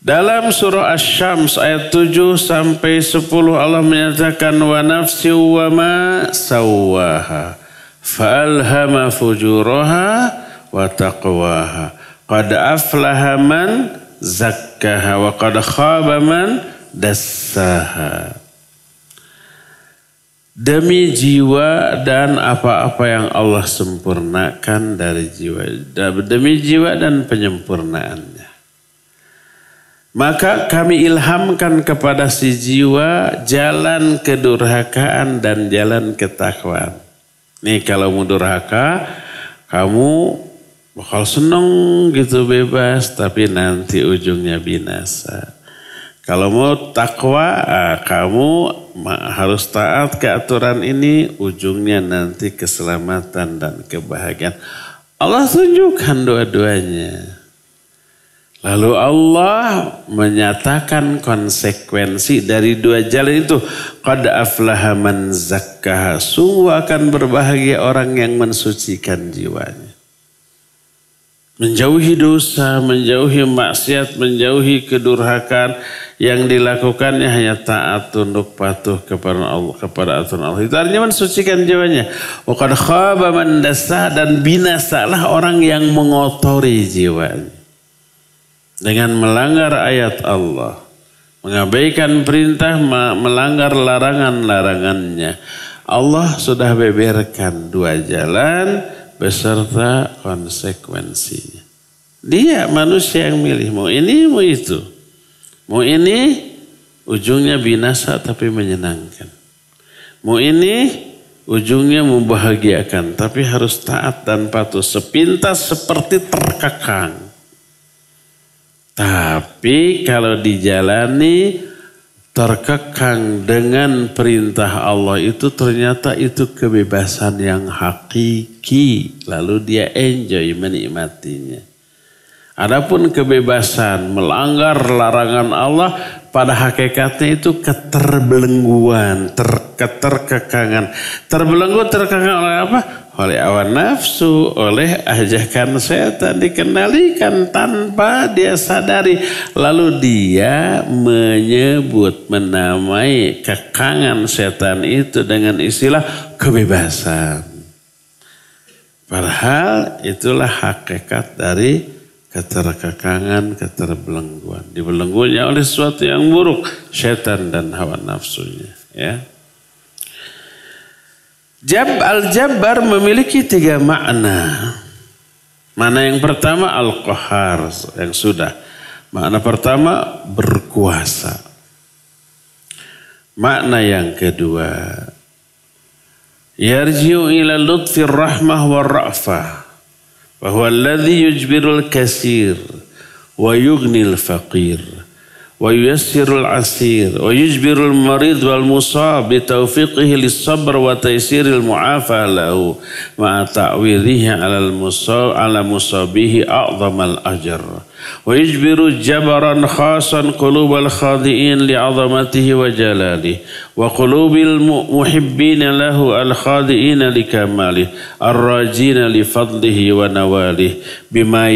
Dalam surah Asy-Syams ayat 7 sampai 10 Allah menyatakan wa nafsi wa ma sawwaha fa'alhama fujuraha wa taqwaha qad aflaha man zakkaha wa qad khaba man dassaha. Demi jiwa dan apa-apa yang Allah sempurnakan dari jiwa. Demi jiwa dan penyempurnaannya. Maka kami ilhamkan kepada si jiwa jalan kedurhakaan dan jalan ketakwaan. Nih kalau mau durhaka, kamu bakal seneng gitu bebas, tapi nanti ujungnya binasa. Kalau mau takwa, kamu harus taat ke aturan ini, ujungnya nanti keselamatan dan kebahagiaan. Allah tunjukkan dua-duanya. Lalu Allah menyatakan konsekuensi dari dua jalan itu. Qad aflaha man zakkaha. Sungguh akan berbahagia orang yang mensucikan jiwanya. Menjauhi dosa, menjauhi maksiat, menjauhi kedurhakaan, yang dilakukannya hanya taat, tunduk, patuh kepada Allah, kepada aturan Allah. Itu artinya mensucikan jiwanya. Wa qad khaba man dassaha, dan binasalah orang yang mengotori jiwanya dengan melanggar ayat Allah, mengabaikan perintah, melanggar larangan-larangannya. Allah sudah beberkan dua jalan beserta konsekuensinya. Dia manusia yang milih, mau ini mau itu. Mau ini ujungnya binasa tapi menyenangkan. Mau ini ujungnya membahagiakan tapi harus taat dan patuh. Sepintas seperti terkekang. Tapi kalau dijalani terkekang dengan perintah Allah itu ternyata itu kebebasan yang hakiki. Lalu dia enjoy menikmatinya. Adapun kebebasan melanggar larangan Allah pada hakikatnya itu keterbelengguan, keterkekangan. Terbelenggu, terkekang oleh apa? Oleh hawa nafsu, oleh ajakan setan, dikendalikan tanpa dia sadari. Lalu dia menamai kekangan setan itu dengan istilah kebebasan. Padahal itulah hakikat dari keterkekangan, keterbelengguan. Dibelenggunya oleh sesuatu yang buruk, syaitan dan hawa nafsunya. Ya. Al-Jabbar memiliki 3 makna. Makna yang pertama Al-Qahhar, yang sudah. Makna pertama berkuasa. Makna yang kedua yarji'u ila lutfir rahmah wa ra'fah wa huwa alladhi yujbirul kasir wa yughnil faqir wa yuyassirul asir wa yujbirul marid wal musab bi tawfiqihi lis-sabr wa taysiril mu'afa lahu ma'a ta'widhihi ala musabihi a'zamal ajr wa yujbiru jabaran khasan qulubal khadi'in li'azamatihi wa jalalihi wa qulubil muhibbina lahu al-khadi'ina li kamalihi ar-rajina li fadlihi wa nawalihi bima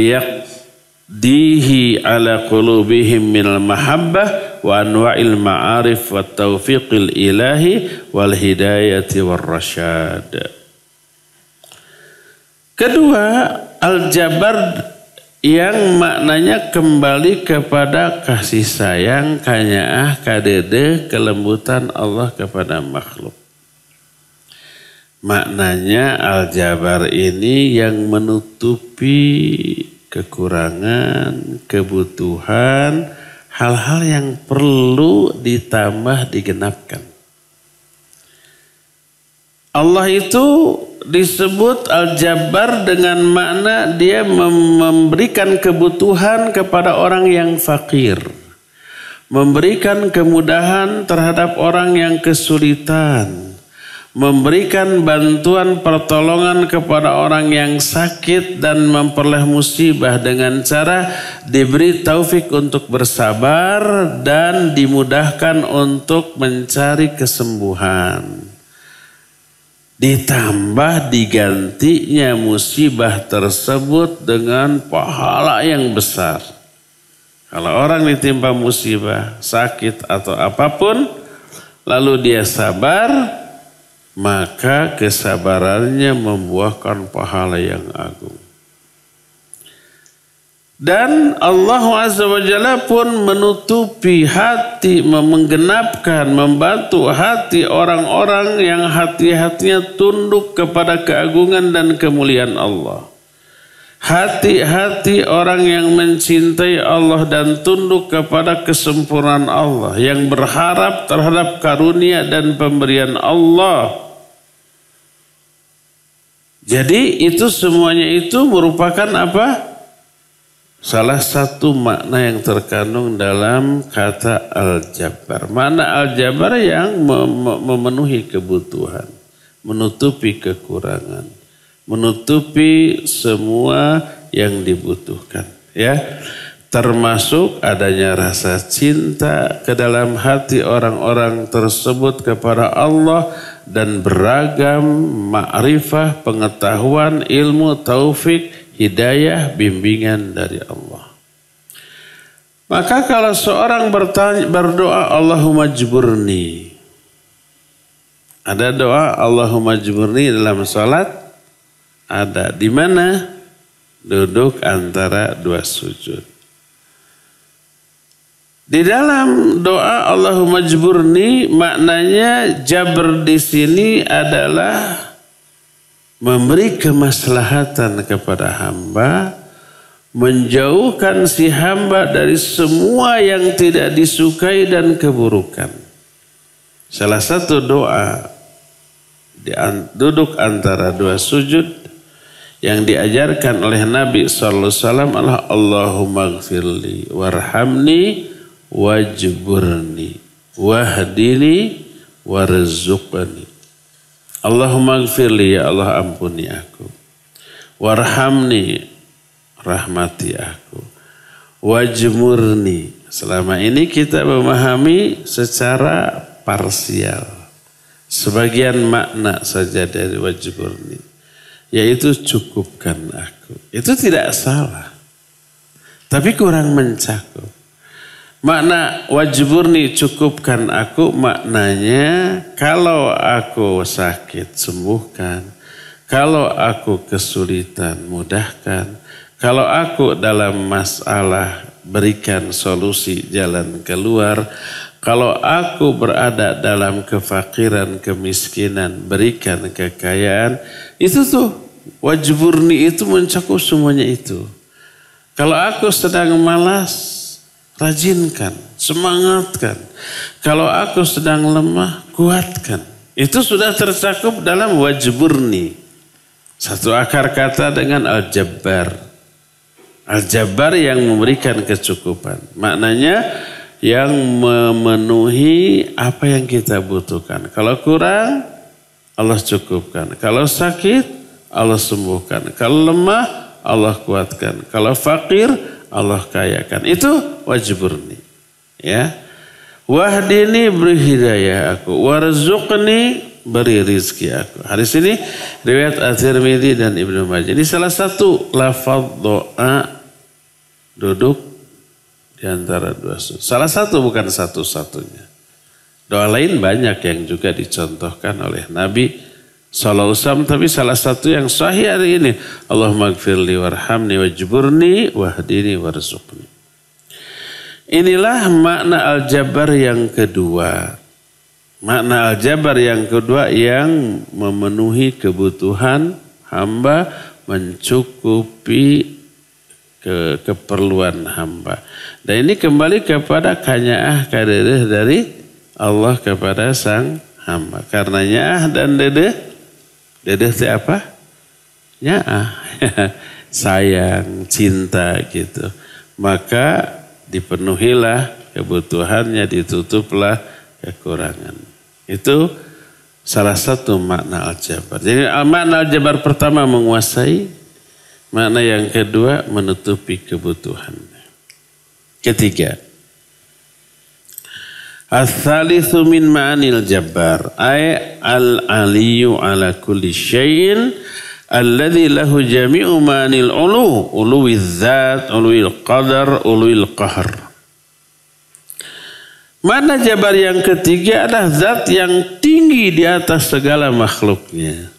dihi ala qulubihim minal mahabbah wa anwa'il ma'arif wa taufiqil ilahi wal hidayati wal rasyad. Kedua, Al-Jabbar yang maknanya kembali kepada kasih sayang, kanyaah, kadede, kelembutan Allah kepada makhluk. Maknanya Al-Jabbar ini yang menutupi kekurangan, kebutuhan, hal-hal yang perlu ditambah, digenapkan. Allah itu disebut Al-Jabbar dengan makna dia memberikan kebutuhan kepada orang yang fakir. Memberikan kemudahan terhadap orang yang kesulitan. Memberikan bantuan pertolongan kepada orang yang sakit dan memperoleh musibah dengan cara diberi taufik untuk bersabar dan dimudahkan untuk mencari kesembuhan. Ditambah digantinya musibah tersebut dengan pahala yang besar. Kalau orang ditimpa musibah, sakit atau apapun, lalu dia sabar, maka kesabarannya membuahkan pahala yang agung. Dan Allah Azza wa Jalla pun menutupi hati, menggenapkan, membantu hati orang-orang yang hati-hatinya tunduk kepada keagungan dan kemuliaan Allah. Hati-hati orang yang mencintai Allah dan tunduk kepada kesempurnaan Allah, yang berharap terhadap karunia dan pemberian Allah. Jadi itu semuanya itu merupakan apa? Salah satu makna yang terkandung dalam kata Al-Jabbar. Makna Al-Jabbar yang memenuhi kebutuhan, menutupi kekurangan, menutupi semua yang dibutuhkan. Ya, termasuk adanya rasa cinta ke dalam hati orang-orang tersebut kepada Allah dan beragam ma'rifah, pengetahuan, ilmu, taufik, hidayah, bimbingan dari Allah. Maka kalau seorang berdoa Allahumma jburni, ada doa Allahumma jburni dalam salat, ada di mana? Duduk antara 2 sujud. Di dalam doa Allahumma jburni, maknanya jabr di sini adalah memberi kemaslahatan kepada hamba, menjauhkan si hamba dari semua yang tidak disukai dan keburukan. Salah satu doa duduk antara 2 sujud yang diajarkan oleh Nabi sallallahu alaihi wasallam adalah Allahumma gfirli warhamni wajburni wahdini warzuqni. Allahumma gfirli, ya Allah ampuni aku. Warhamni, rahmati aku. Wajmurni, selama ini kita memahami secara parsial. Sebagian makna saja dari wajburni, yaitu cukupkan aku. Itu tidak salah, tapi kurang mencakup. Makna wajburni, cukupkan aku, maknanya kalau aku sakit sembuhkan, Kalau aku kesulitan, mudahkan. Kalau aku dalam masalah, berikan solusi jalan keluar. Kalau aku berada dalam kefakiran, kemiskinan, berikan kekayaan. Itu tuh, wajburni itu mencakup semuanya itu. Kalau aku sedang malas, rajinkan, semangatkan. Kalau aku sedang lemah, kuatkan. Itu sudah tercakup dalam wajburni. Satu akar kata dengan al-jabbar. Al-jabbar yang memberikan kecukupan. Maknanya yang memenuhi apa yang kita butuhkan. Kalau kurang, Allah cukupkan. Kalau sakit, Allah sembuhkan. Kalau lemah, Allah kuatkan. Kalau fakir, Allah kayakan. Itu wajburni. Ya. Wahdini, beri hidayah aku. Warzuqni, beri rizki aku. Hadis ini riwayat At-Tirmidzi dan Ibnu Majah. Ini salah satu lafaz doa duduk di antara dua sujud. Salah satu, bukan satu-satunya. Doa lain banyak yang juga dicontohkan oleh Nabi sallallahu alaihi wasallam, tapi salah satu yang sahih hari ini, Allahumma gfirli warhamni wajburni wahdini warzuqni. Inilah makna al-jabbar yang kedua. Makna al-jabbar yang kedua yang memenuhi kebutuhan hamba, mencukupi keperluan hamba. Dan ini kembali kepada kanyaah kadedeh dari Allah kepada sang hamba. Karena nyaah dan dedeh itu apa? Nyaah. Sayang, cinta gitu. Maka dipenuhilah kebutuhannya, ditutuplah kekurangan. Itu salah satu makna al-jabbar. Jadi makna al-jabbar pertama menguasai, makna yang kedua menutupi kebutuhan. Ketiga, ats-tsalitsu min ma'anil jabbar ay al-aliyyu ala kulli syai'in alladzi lahu jami'u ma'anil ulu, uluwiz zat, uluwil qadar, uluwil qahr. Makna jabar yang ketiga adalah zat yang tinggi di atas segala makhluknya.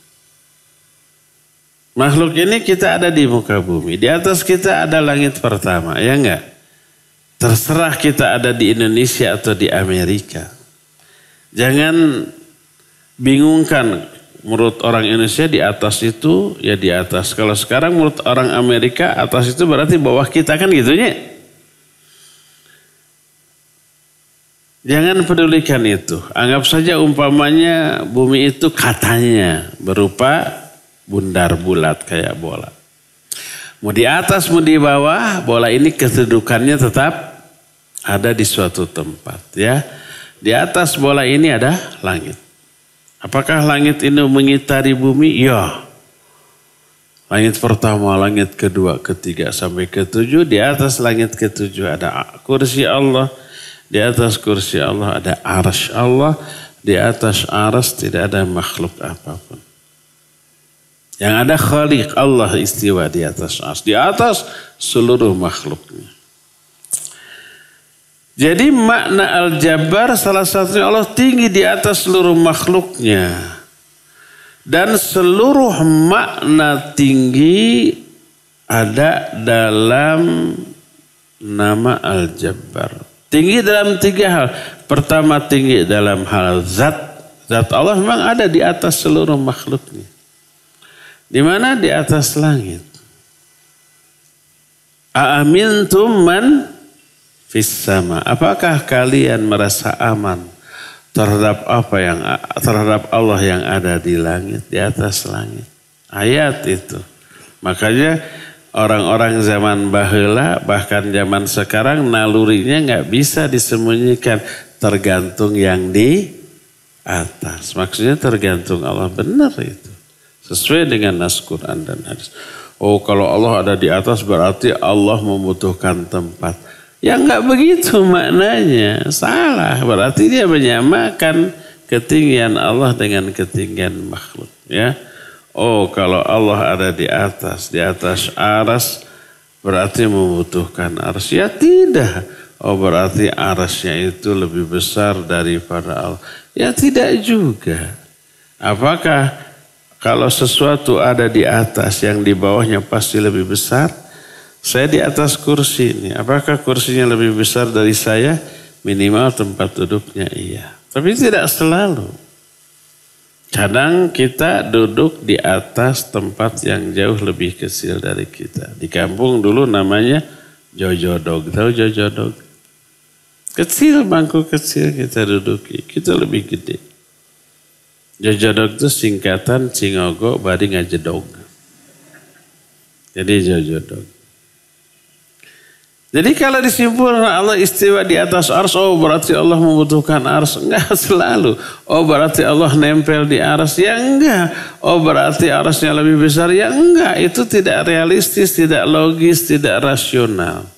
Makhluk ini kita ada di muka bumi. Di atas kita ada langit pertama, ya enggak? Terserah kita ada di Indonesia atau di Amerika. Jangan bingungkan, menurut orang Indonesia di atas itu ya di atas. Kalau sekarang menurut orang Amerika atas itu berarti bawah kita, kan gitunya. Jangan pedulikan itu. Anggap saja umpamanya bumi itu katanya berupa bundar bulat kayak bola. Mau di atas mau di bawah, bola ini kedudukannya tetap ada di suatu tempat, ya. Di atas bola ini ada langit. Apakah langit ini mengitari bumi? Ya. Langit pertama, langit kedua, ketiga sampai ketujuh. Di atas langit ketujuh ada kursi Allah. Di atas kursi Allah ada arsy Allah. Di atas arsy tidak ada makhluk apapun. Yang ada khaliq Allah istiwa di atas arsy. Di atas seluruh makhluknya. Jadi makna al-jabbar salah satunya Allah tinggi di atas seluruh makhluknya. Dan seluruh makna tinggi ada dalam nama al-jabbar. Tinggi dalam tiga hal. Pertama tinggi dalam hal zat. Zat Allah memang ada di atas seluruh makhluknya. Di mana? Di atas langit. Aamintum man fis sama. Apakah kalian merasa aman terhadap terhadap Allah yang ada di langit, di atas langit? Ayat itu. Makanya orang-orang zaman baheula bahkan zaman sekarang nalurinya nggak bisa disembunyikan, tergantung yang di atas. Maksudnya tergantung Allah, benar itu. Sesuai dengan nas Quran dan hadis. Oh, kalau Allah ada di atas berarti Allah membutuhkan tempat. Ya nggak begitu maknanya, salah. Berarti dia menyamakan ketinggian Allah dengan ketinggian makhluk, ya. Oh, kalau Allah ada di atas arsy berarti membutuhkan arsy? Ya tidak. Oh, berarti arsy-nya itu lebih besar daripada Allah? Ya tidak juga. Apakah kalau sesuatu ada di atas yang di bawahnya pasti lebih besar. Saya di atas kursi ini, apakah kursinya lebih besar dari saya? Minimal tempat duduknya iya. Tapi tidak selalu. Kadang kita duduk di atas tempat yang jauh lebih kecil dari kita. Di kampung dulu namanya jojodog. Tahu jojodog? Kecil, bangku kecil kita duduki. Kita lebih gede. Jojodog itu singkatan Cingogo Bari Ngajedog. Jadi jojodog. Jadi kalau disimpulkan Allah istiwa di atas ars, oh berarti Allah membutuhkan ars. Enggak selalu. Oh berarti Allah nempel di ars. Ya enggak. Oh berarti arsnya lebih besar. Ya enggak. Itu tidak realistis, tidak logis, tidak rasional.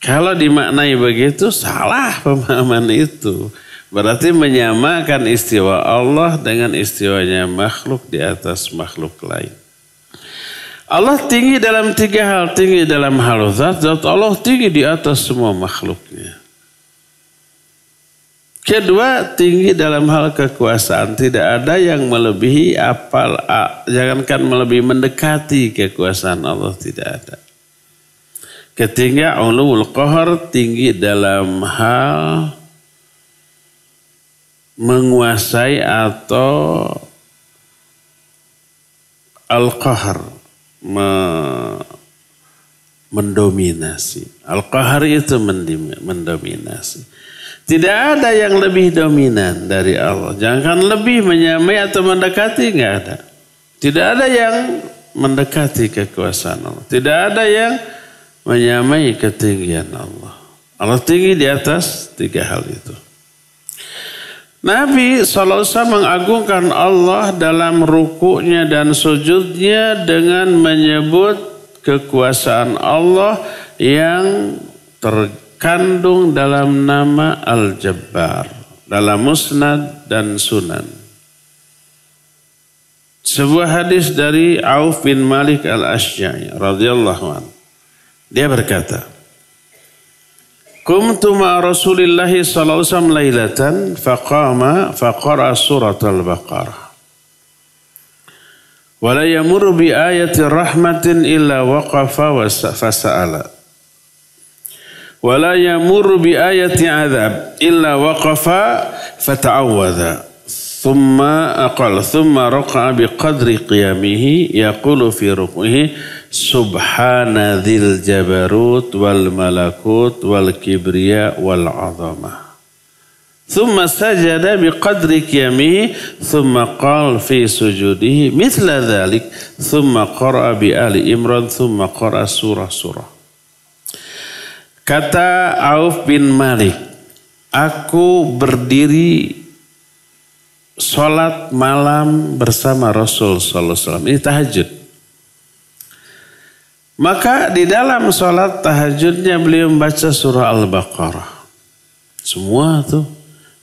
Kalau dimaknai begitu, salah pemahaman itu. Berarti menyamakan istiwa Allah dengan istiwanya makhluk di atas makhluk lain. Allah tinggi dalam 3 hal. Tinggi dalam hal zat Allah tinggi di atas semua makhluknya. Kedua, tinggi dalam hal kekuasaan. Tidak ada yang melebihi jangankan melebihi, mendekati kekuasaan Allah, tidak ada. Ketiga, ulul qahar, tinggi dalam hal menguasai atau al-qahar, mendominasi. Al-qahar itu mendominasi. Tidak ada yang lebih dominan dari Allah. Jangan lebih, menyamai atau mendekati, enggak ada. Tidak ada yang mendekati kekuasaan Allah. Tidak ada yang menyamai ketinggian Allah. Allah tinggi di atas 3 hal itu. Nabi SAW mengagungkan Allah dalam rukuknya dan sujudnya dengan menyebut kekuasaan Allah yang terkandung dalam nama Al-Jabbar dalam Musnad dan Sunan. Sebuah hadis dari Auf bin Malik Al-Ashja'i radhiyallahu anhu. Dia berkata, Qumtu ma'a Rasulillahi sallallahu alaihi wasallam lailatan faqama faqara surat al-Baqarah. Wa la yamurru bi ayati rahmatin illa waqafa wa fasa'ala. Wa la yamurru bi ayati adhab illa waqafa fata'awwadha. Thumma raqa'a bi qadri qiyamihi yaqulu fi ruku'ihi Subhana dzil jabarut wal malakut wal kibriya wal azamah. Thumma sajada biqadri qiyamihi thumma qala fi sujudihi mithla dhalik thumma qara'a bi Ali Imran thumma qara'a surah-surah. Kata Auf bin Malik, aku berdiri salat malam bersama Rasul sallallahu alaihi wasallam. Ini tahajud. Maka di dalam sholat tahajudnya beliau membaca surah Al-Baqarah. Semua tuh.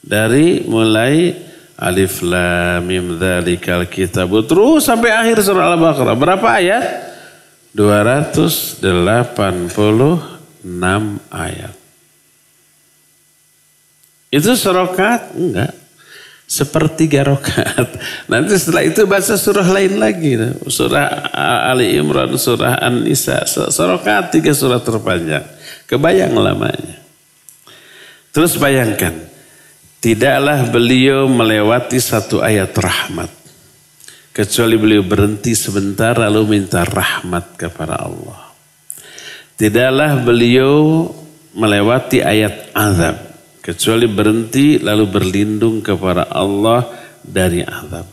Dari mulai Alif Lam Mim Dzalikal Kitabu terus sampai akhir surah Al-Baqarah. Berapa ayat? 286 ayat. Itu serokat? Enggak. 1/3 rakaat. Nanti setelah itu baca surah lain lagi. Surah Ali Imran, surah An-Nisa. Rakaat 3 surah terpanjang. Kebayang lamanya. Terus bayangkan. Tidaklah beliau melewati 1 ayat rahmat. Kecuali beliau berhenti sebentar lalu minta rahmat kepada Allah. Tidaklah beliau melewati ayat azab. Kecuali berhenti lalu berlindung kepada Allah dari azab.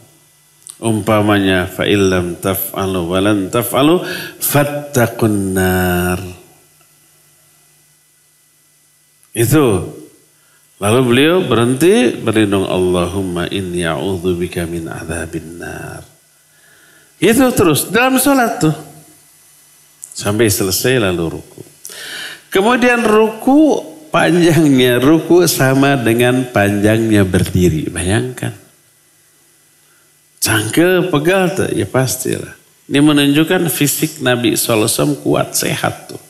Umpamanya fa'illam taf'alu walan taf'alu fattaqun nar. Itu. Lalu beliau berhenti berlindung Allahumma inni a'udzubika min adzabin nar. Itu terus dalam salat tuh. Sampai selesai lalu ruku. Kemudian ruku, panjangnya ruku sama dengan panjangnya berdiri. Bayangkan. Cangkel, pegal tuh. Ya pastilah. Ini menunjukkan fisik Nabi SAW kuat, sehat tuh.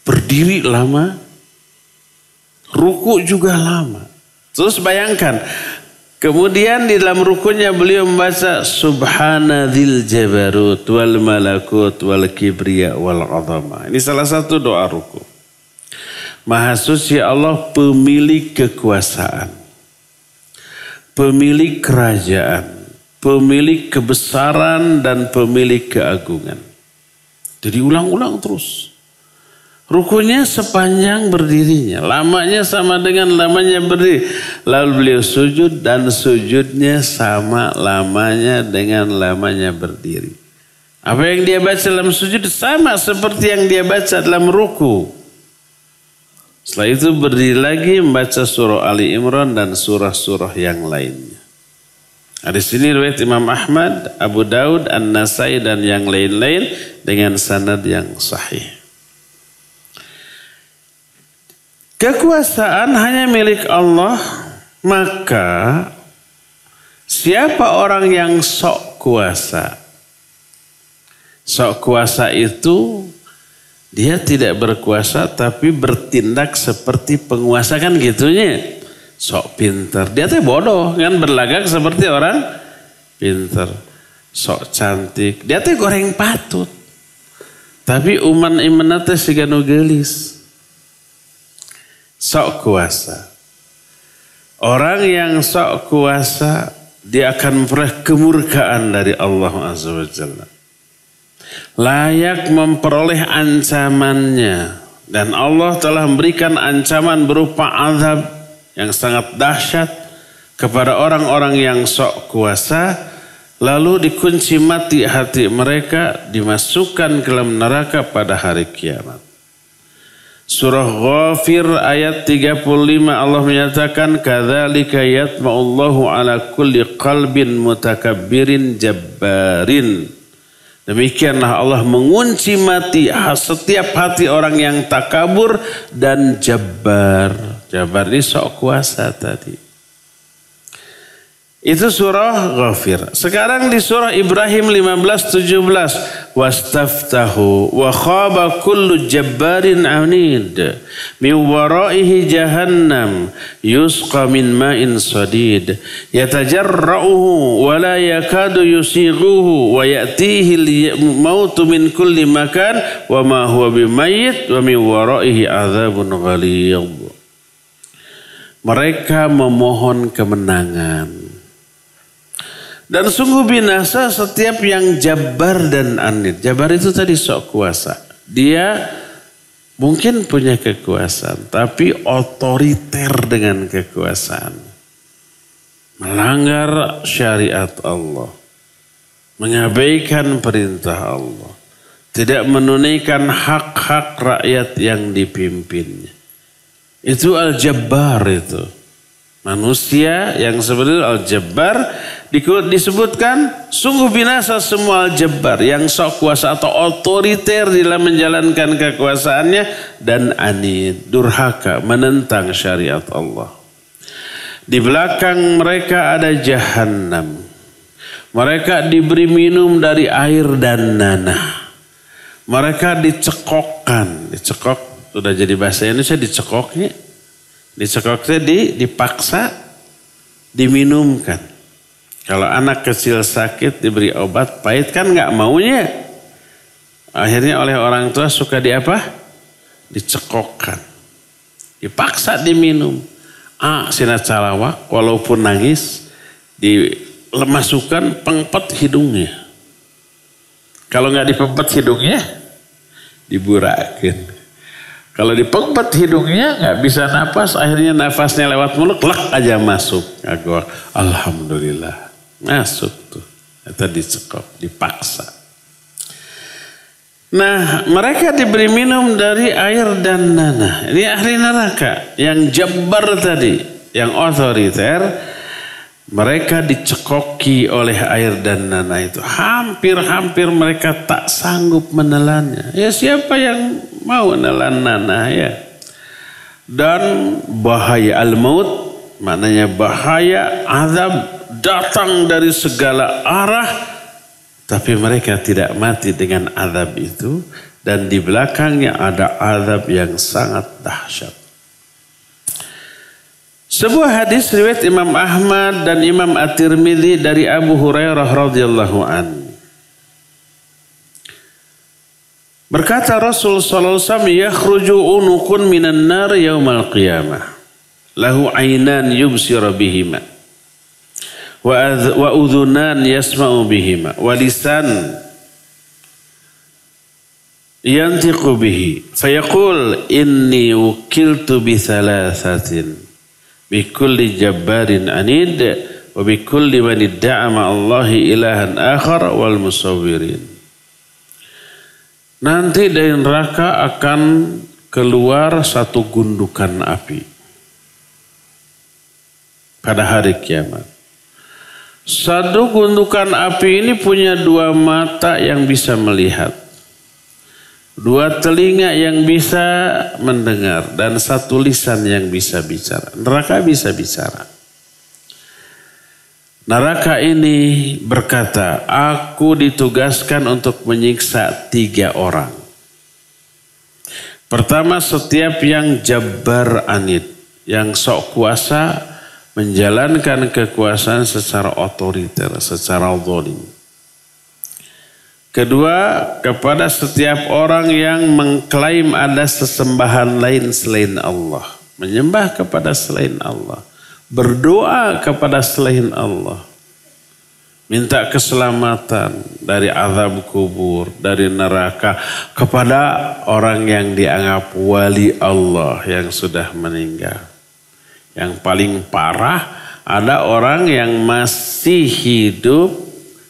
Berdiri lama. Ruku juga lama. Terus bayangkan. Kemudian di dalam rukunya beliau membaca Subhanadzil jabarut wal malakut wal kibriya wal azama. Ini salah satu doa ruku. Maha suci Allah, pemilik kekuasaan, pemilik kerajaan, pemilik kebesaran dan pemilik keagungan. Jadi ulang-ulang terus. Rukunya sepanjang berdirinya, lamanya sama dengan lamanya berdiri. Lalu beliau sujud dan sujudnya sama lamanya dengan lamanya berdiri. Apa yang dia baca dalam sujud sama seperti yang dia baca dalam ruku. Setelah itu berdiri lagi membaca surah Ali Imran dan surah-surah yang lainnya. Di sini riwayat Imam Ahmad, Abu Daud, An-Nasai dan yang lain-lain dengan sanad yang sahih. Kekuasaan hanya milik Allah, maka siapa orang yang sok kuasa? Sok kuasa itu dia tidak berkuasa tapi bertindak seperti penguasa, kan gitunya. Sok pinter, dia tuh bodoh kan, berlagak seperti orang pinter. Sok cantik, dia tuh goreng patut. Tapi uman imanate siganu gelis. Sok kuasa. Orang yang sok kuasa, dia akan memperoleh kemurkaan dari Allah Azza wa Jalla. Layak memperoleh ancamannya. Dan Allah telah memberikan ancaman berupa azab yang sangat dahsyat kepada orang-orang yang sok kuasa. Lalu dikunci mati hati mereka, dimasukkan ke dalam neraka pada hari kiamat. Surah Ghafir ayat 35 Allah menyatakan kadzalika yatma'ullahu ala kulli qalbin mutakabbirin jabbarin. Demikianlah Allah mengunci mati setiap hati orang yang takabur dan jabbar. Jabbar ini sok kuasa tadi. Itu surah Ghafir. Sekarang di surah Ibrahim 15-17. Wastaftahu wa khaba kullu jabbarin anid. Min waraihi jahannam yusqa min ma'in sadid. Yatajarra'uhu wa la yakadu yusighuhu wa ya'tihi al-mautu min kulli makan wa ma huwa bimayyit wa min waraihi azabun ghalidh. Mereka memohon kemenangan. Dan sungguh binasa setiap yang jabbar dan anid. Jabbar itu tadi sok kuasa. Dia mungkin punya kekuasaan, tapi otoriter dengan kekuasaan. Melanggar syariat Allah. Mengabaikan perintah Allah. Tidak menunaikan hak-hak rakyat yang dipimpinnya. Itu al-jabbar itu. Manusia yang sebenarnya al-jabbar disebutkan sungguh binasa semua al-jabbar yang sok kuasa atau otoriter dalam menjalankan kekuasaannya dan anid, durhaka, menentang syariat Allah. Di belakang mereka ada jahannam. Mereka diberi minum dari air dan nanah. Mereka dicekokkan, dicekok sudah jadi bahasa Indonesia dicekoknya. Dicekoknya dipaksa diminumkan. Kalau anak kecil sakit diberi obat pahit kan nggak maunya. Akhirnya oleh orang tua suka dicekokkan. Dipaksa diminum. Sina calawak walaupun nangis dimasukkan pengpet hidungnya. Kalau nggak dipempet hidungnya diburakin. Kalau dipempet hidungnya nggak bisa napas, akhirnya nafasnya lewat mulut, lek aja masuk. Alhamdulillah, masuk tuh. Itu dicekok, dipaksa. Nah, mereka diberi minum dari air dan nanah. Ini ahli neraka yang jabbar tadi, yang otoriter. Mereka dicekoki oleh air dan nanah itu. Hampir-hampir mereka tak sanggup menelannya. Ya siapa yang mau menelan nanah ya. Dan bahaya al-maut, maknanya bahaya, azab datang dari segala arah. Tapi mereka tidak mati dengan azab itu. Dan di belakangnya ada azab yang sangat dahsyat. Sebuah hadis riwayat Imam Ahmad dan Imam At-Tirmidzi dari Abu Hurairah radhiyallahu an. Berkata Rasul sallallahu alaihi wasallam, "Yakhruju unukun minan nar yaumal qiyamah. Lahu ainan yubsir bihima. Wa udhunan yasma'u bihima. Wa lisan yantiqu bihi. Fayaqul inni wukiltu bi thalathatin. Bikulli jabbarin anid wa bikulli man idda'a ma'allahi ilahan akhar wal musawwirin." Nanti dari neraka akan keluar satu gundukan api pada hari kiamat. Satu gundukan api ini punya dua mata yang bisa melihat, dua telinga yang bisa mendengar, dan satu lisan yang bisa bicara. Neraka bisa bicara. Neraka ini berkata, aku ditugaskan untuk menyiksa 3 orang. Pertama, setiap yang jabbar anid, yang sok kuasa menjalankan kekuasaan secara otoriter, secara zalim. Kedua, kepada setiap orang yang mengklaim ada sesembahan lain selain Allah. Menyembah kepada selain Allah. Berdoa kepada selain Allah. Minta keselamatan dari azab kubur, dari neraka. Kepada orang yang dianggap wali Allah yang sudah meninggal. Yang paling parah, ada orang yang masih hidup,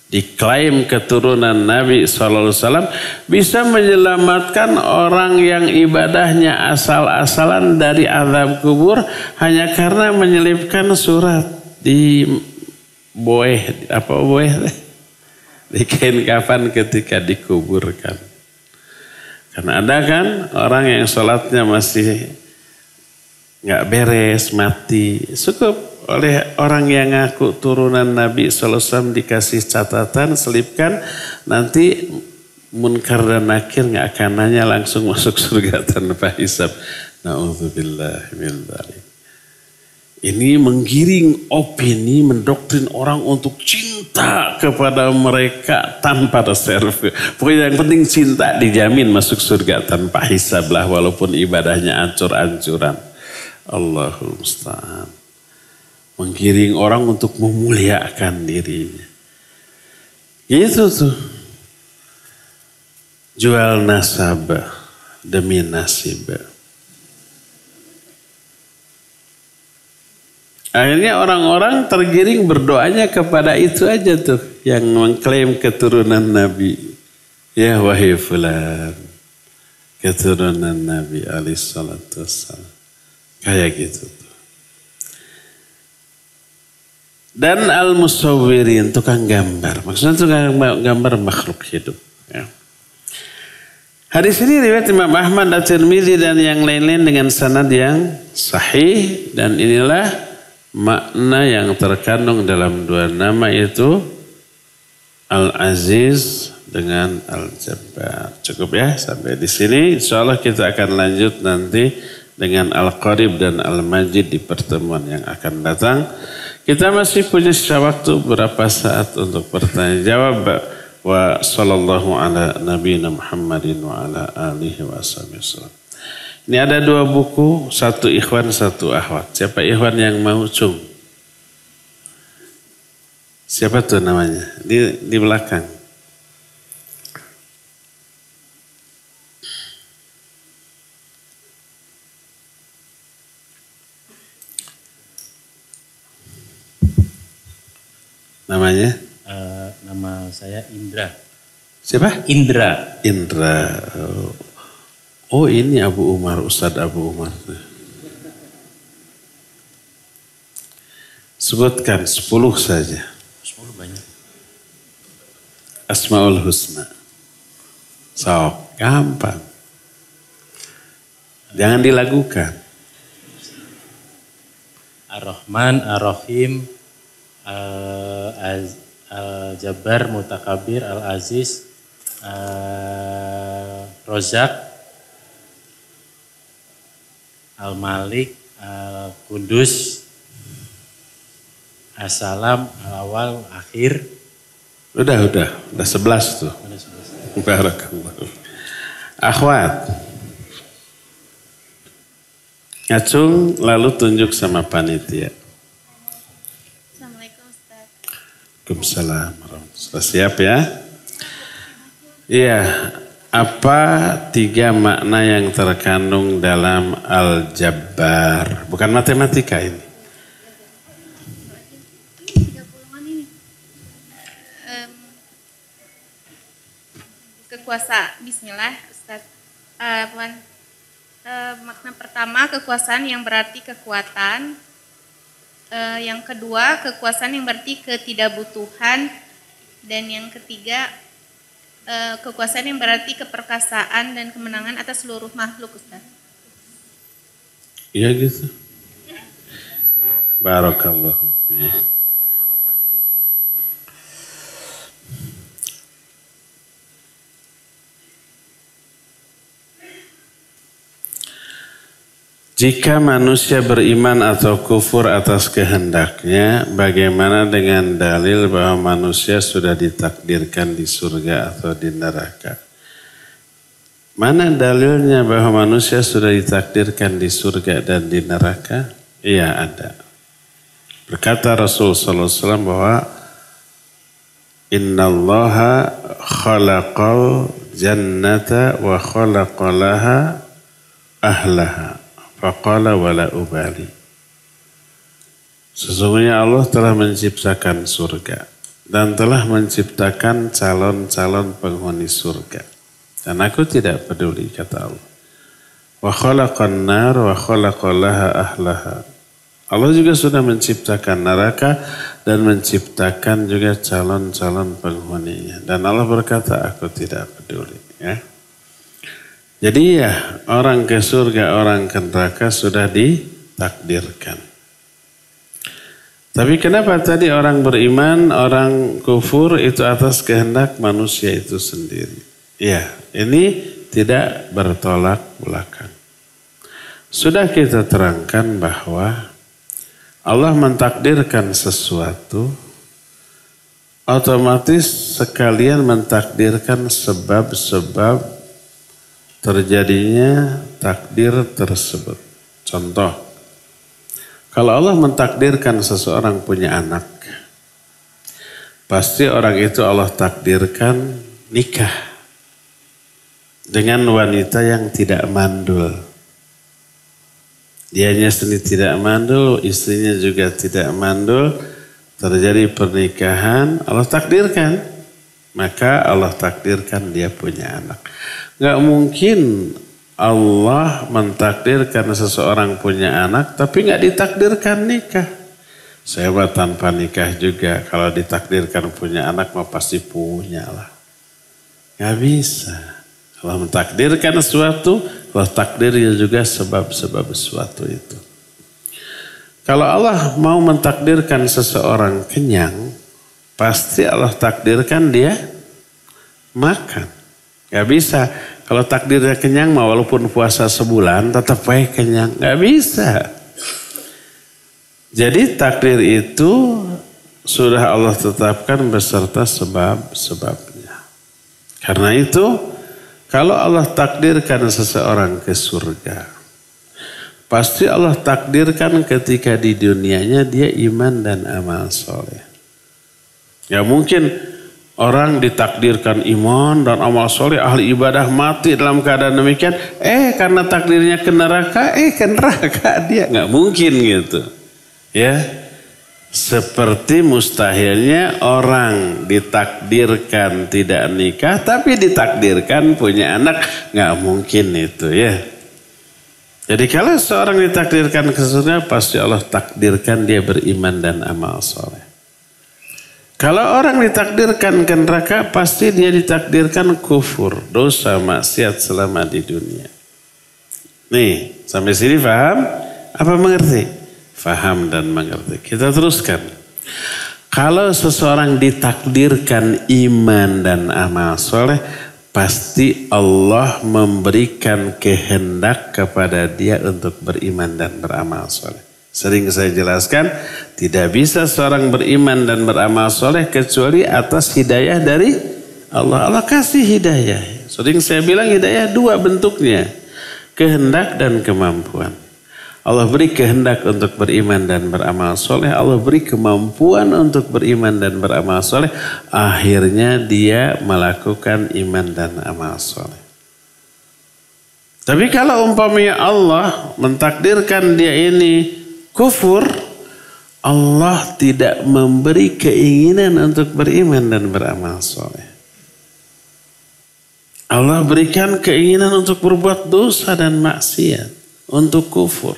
diklaim keturunan Nabi SAW, bisa menyelamatkan orang yang ibadahnya asal-asalan dari azab kubur hanya karena menyelipkan surat di di kain kafan ketika dikuburkan. Karena ada kan orang yang sholatnya masih nggak beres, mati, cukup oleh orang yang ngaku turunan Nabi SAW dikasih catatan, selipkan, nanti munkar dan nakir nggak akan nanya, langsung masuk surga tanpa hisab. Na'udzubillah min dzalik. Ini menggiring opini, mendoktrin orang untuk cinta kepada mereka tanpa reserve. Pokoknya yang penting cinta, dijamin masuk surga tanpa hisab lah, walaupun ibadahnya ancur-ancuran. Allahul musta'an. Menggiring orang untuk memuliakan dirinya. Itu tuh. Jual nasabah demi nasibah. Akhirnya orang-orang tergiring berdoanya kepada itu aja tuh. Yang mengklaim keturunan Nabi. Ya wahai fulan. Keturunan Nabi alaihi salatu wassalam. Kayak gitu tuh. Dan al-musawwirin, tukang gambar. Maksudnya tukang gambar makhluk hidup. Ya. Hadis ini riwayat Imam Ahmad, At-Tirmidzi dan yang lain-lain dengan sanad yang sahih. Dan inilah makna yang terkandung dalam dua nama itu, Al-Aziz dengan Al-Jabbar. Cukup ya sampai di sini. Insyaallah kita akan lanjut nanti dengan Al-Qarib dan Al-Majid di pertemuan yang akan datang. Kita masih punya sisa waktu berapa saat untuk pertanyaan jawab. Wa sallallahu ala nabiyina Muhammadin wa ala alihi wa sallam. Ini ada 2 buku, 1 ikhwan, 1 akhwat. Siapa ikhwan yang mau cung? Siapa tuh namanya? Di belakang. Namanya? Nama saya Indra. Siapa? Indra. Indra. Oh ini Abu Umar, Ustadz Abu Umar. Sebutkan 10 saja. 10 banyak. Asmaul Husna. Sok, gampang. Jangan dilagukan. Ar-Rahman, Ar-Rahim, Al-Jabbar, Mutakabir, Al-Aziz, Rozak, Al-Malik, Al-Kudus, Assalam awal akhir. Udah 11 tuh. Ada 11. Barakallah. Akhwat. Ngacung lalu tunjuk sama panitia. Assalamualaikum Ustaz. Waalaikumsalam. Sudah siap ya? Iya. Apa 3 makna yang terkandung dalam Al-Jabbar? Bukan matematika ini. Kekuasaan, bismillah Ustaz. Makna pertama kekuasaan yang berarti kekuatan. Yang kedua kekuasaan yang berarti ketidakbutuhan. Dan yang ketiga kekuasaan yang berarti keperkasaan dan kemenangan atas seluruh makhluk Ustaz. Iya gitu. Barakallahu fiik. Jika manusia beriman atau kufur atas kehendaknya, bagaimana dengan dalil bahwa manusia sudah ditakdirkan di surga atau di neraka? Mana dalilnya bahwa manusia sudah ditakdirkan di surga dan di neraka? Iya ada. Berkata Rasul sallallahu alaihi wasallam bahwa innallaha khalaqal jannata wa khalaqalaha ahlaha. Faqala wala ubali. Sesungguhnya Allah telah menciptakan surga dan telah menciptakan calon-calon penghuni surga. Dan aku tidak peduli, kata Allah. Wa khalaqan nar wa khalaqalaha ahlaha. Allah juga sudah menciptakan neraka dan menciptakan juga calon-calon penghuninya. Dan Allah berkata, aku tidak peduli. Ya. Jadi ya, orang ke surga, orang ke neraka sudah ditakdirkan. Tapi kenapa tadi orang beriman, orang kufur itu atas kehendak manusia itu sendiri? Ya, ini tidak bertolak belakang. Sudah kita terangkan bahwa Allah mentakdirkan sesuatu, otomatis sekalian mentakdirkan sebab-sebab terjadinya takdir tersebut. Contoh, kalau Allah mentakdirkan seseorang punya anak, pasti orang itu Allah takdirkan nikah dengan wanita yang tidak mandul. Dianya sendiri tidak mandul, istrinya juga tidak mandul, terjadi pernikahan, Allah takdirkan. Maka Allah takdirkan dia punya anak. Gak mungkin Allah mentakdirkan seseorang punya anak tapi gak ditakdirkan nikah. Saya tanpa nikah juga kalau ditakdirkan punya anak mah pasti punya lah. Gak bisa. Allah mentakdirkan sesuatu, Allah takdirnya juga sebab-sebab sesuatu itu. Kalau Allah mau mentakdirkan seseorang kenyang, pasti Allah takdirkan dia makan. Gak bisa. Kalau takdirnya kenyang, walaupun puasa sebulan, tetap baik kenyang. Gak bisa. Jadi takdir itu sudah Allah tetapkan beserta sebab-sebabnya. Karena itu, kalau Allah takdirkan seseorang ke surga, pasti Allah takdirkan ketika di dunianya dia iman dan amal soleh. Ya mungkin orang ditakdirkan iman dan amal soleh, ahli ibadah mati dalam keadaan demikian. Karena takdirnya ke neraka, dia. Nggak mungkin gitu. Ya, seperti mustahilnya orang ditakdirkan tidak nikah, tapi ditakdirkan punya anak. Nggak mungkin itu ya. Jadi kalau seorang ditakdirkan ke surga, pasti Allah takdirkan dia beriman dan amal soleh. Kalau orang ditakdirkan ke neraka, pasti dia ditakdirkan kufur, dosa, maksiat selama di dunia. Nih, sampai sini paham? Apa mengerti? Paham dan mengerti. Kita teruskan. Kalau seseorang ditakdirkan iman dan amal soleh, pasti Allah memberikan kehendak kepada dia untuk beriman dan beramal soleh. Sering saya jelaskan, tidak bisa seorang beriman dan beramal soleh kecuali atas hidayah dari Allah. Allah kasih hidayah. Sering saya bilang hidayah dua bentuknya. Kehendak dan kemampuan. Allah beri kehendak untuk beriman dan beramal soleh. Allah beri kemampuan untuk beriman dan beramal soleh. Akhirnya dia melakukan iman dan amal soleh. Tapi kalau umpamanya Allah mentakdirkan dia ini kufur, Allah tidak memberi keinginan untuk beriman dan beramal soleh. Allah berikan keinginan untuk berbuat dosa dan maksiat, untuk kufur,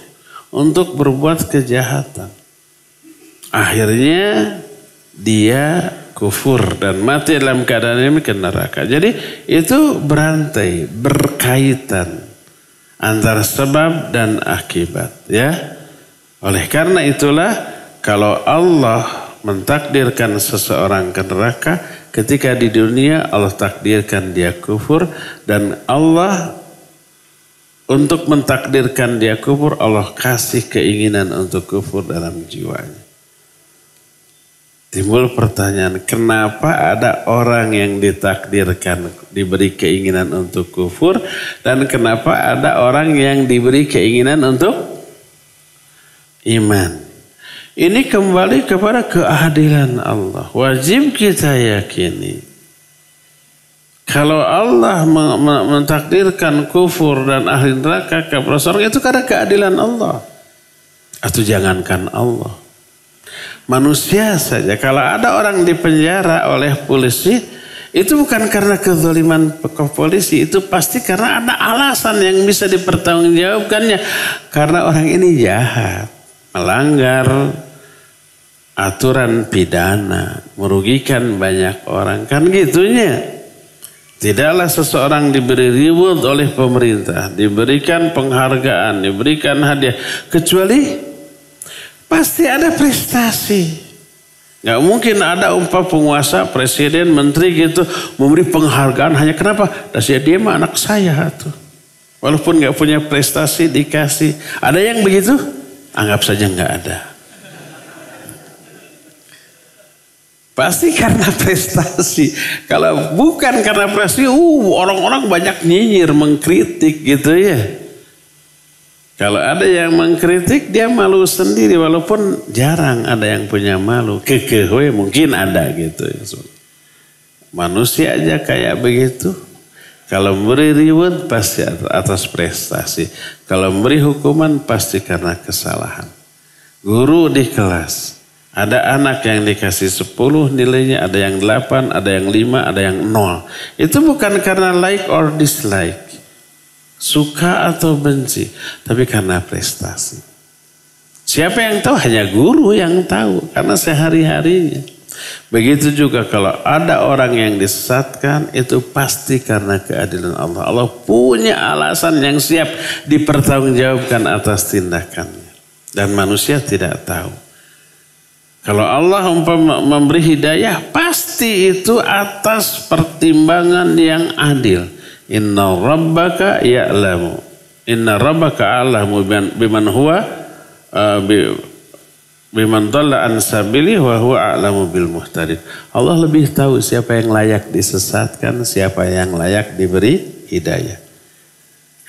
untuk berbuat kejahatan. Akhirnya dia kufur dan mati dalam keadaan ini ke neraka. Jadi itu berantai, berkaitan antara sebab dan akibat, ya. Oleh karena itulah kalau Allah mentakdirkan seseorang ke neraka, ketika di dunia Allah takdirkan dia kufur, dan Allah untuk mentakdirkan dia kufur, Allah kasih keinginan untuk kufur dalam jiwanya. Timbul pertanyaan, kenapa ada orang yang ditakdirkan diberi keinginan untuk kufur, dan kenapa ada orang yang diberi keinginan untuk iman? Ini kembali kepada keadilan Allah. Wajib kita yakini. Kalau Allah mentakdirkan kufur dan ahli neraka ke surga, itu karena keadilan Allah. Atau jangankan Allah, manusia saja. Kalau ada orang dipenjara oleh polisi, itu bukan karena kezaliman polisi, itu pasti karena ada alasan yang bisa dipertanggungjawabkannya. Karena orang ini jahat, melanggar aturan pidana, merugikan banyak orang, kan gitunya. Tidaklah seseorang diberi reward oleh pemerintah, diberikan penghargaan, diberikan hadiah, kecuali pasti ada prestasi. Gak mungkin ada penguasa, presiden, menteri gitu memberi penghargaan hanya kenapa? Dia mah anak saya tuh. Walaupun gak punya prestasi dikasih. Ada yang begitu? Anggap saja nggak ada. Pasti karena prestasi. Kalau bukan karena prestasi, orang-orang banyak nyinyir, mengkritik gitu ya. Kalau ada yang mengkritik, dia malu sendiri, walaupun jarang ada yang punya malu. Kekewe mungkin ada gitu. Manusia aja kayak begitu. Kalau memberi reward pasti atas prestasi. Kalau memberi hukuman pasti karena kesalahan. Guru di kelas. Ada anak yang dikasih 10 nilainya, ada yang 8, ada yang 5, ada yang 0. Itu bukan karena like or dislike. Suka atau benci. Tapi karena prestasi. Siapa yang tahu? Hanya guru yang tahu. Karena sehari-harinya. Begitu juga kalau ada orang yang disesatkan, itu pasti karena keadilan Allah. Allah punya alasan yang siap dipertanggungjawabkan atas tindakannya. Dan manusia tidak tahu. Kalau Allah memberi hidayah, pasti itu atas pertimbangan yang adil. Inna rabbaka ya'lamu. Inna rabbaka a'lamu biman huwa biman dhalla an sabili wa huwa a'lamu bil muhtadin. Allah lebih tahu siapa yang layak disesatkan, siapa yang layak diberi hidayah.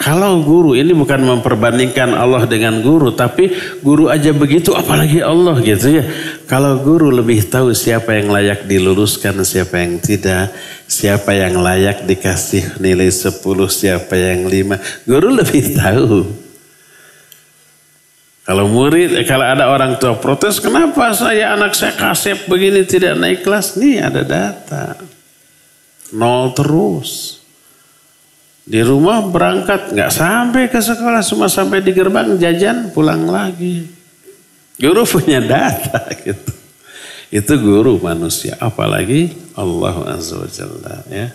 Kalau guru, ini bukan memperbandingkan Allah dengan guru, tapi guru aja begitu, apalagi Allah gitu ya. Kalau guru lebih tahu siapa yang layak diluruskan, siapa yang tidak, siapa yang layak dikasih nilai 10, siapa yang 5, guru lebih tahu. Kalau murid, kalau ada orang tua protes, kenapa anak saya kasep begini tidak naik kelas? Nih ada data. 0 terus. Di rumah berangkat, nggak sampai ke sekolah, cuma sampai di gerbang jajan, pulang lagi. Guru punya data gitu. Itu guru manusia, apalagi Allah Azza wa Jalla ya.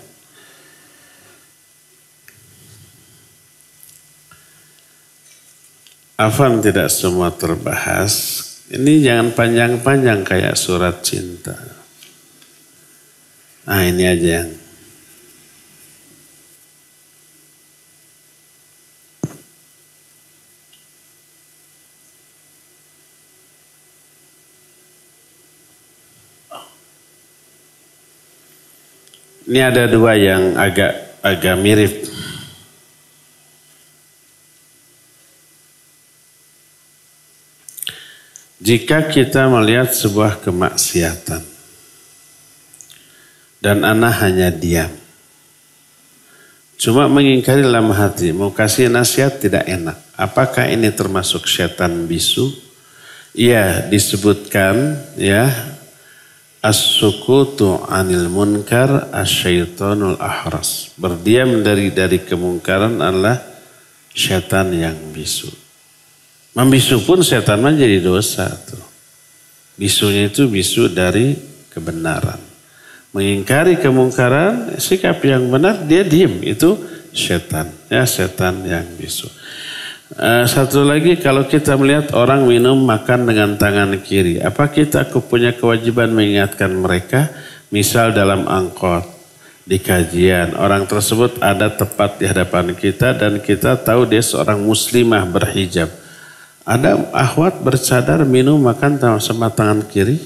Afan tidak semua terbahas. Ini jangan panjang-panjang kayak surat cinta. Nah ini aja yang Ini ada dua yang agak mirip. Jika kita melihat sebuah kemaksiatan dan ana hanya diam, cuma mengingkari dalam hati, mau kasih nasihat tidak enak. Apakah ini termasuk setan bisu? Iya, disebutkan ya, as-sukutu anil munkar asyaitonul ahras. Berdiam dari kemungkaran adalah setan yang bisu. Membisu pun setan menjadi dosa tuh. Bisunya itu bisu dari kebenaran. Mengingkari kemungkaran, sikap yang benar dia diam, itu setan. Ya, setan yang bisu. Satu lagi, kalau kita melihat orang minum makan dengan tangan kiri, apa kita punya kewajiban mengingatkan mereka? Misal dalam angkot, di kajian, orang tersebut ada tepat di hadapan kita dan kita tahu dia seorang muslimah berhijab. Ada akhwat bercadar minum makan sama tangan kiri?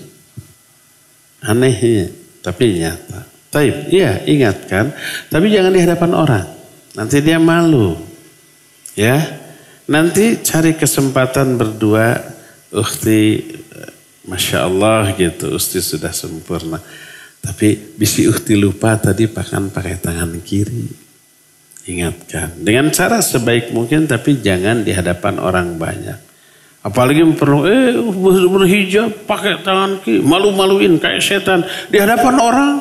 Anehnya, tapi nyata. Taib, iya ingatkan, tapi jangan di hadapan orang. Nanti dia malu. Ya, nanti cari kesempatan berdua, ukhti, Masya Allah gitu, ukhti sudah sempurna. Tapi bisi ukhti lupa tadi pakai tangan kiri. Ingatkan, dengan cara sebaik mungkin tapi jangan di hadapan orang banyak. Apalagi perlu berhijab pakai tangan kiri, malu-maluin kayak setan di hadapan orang.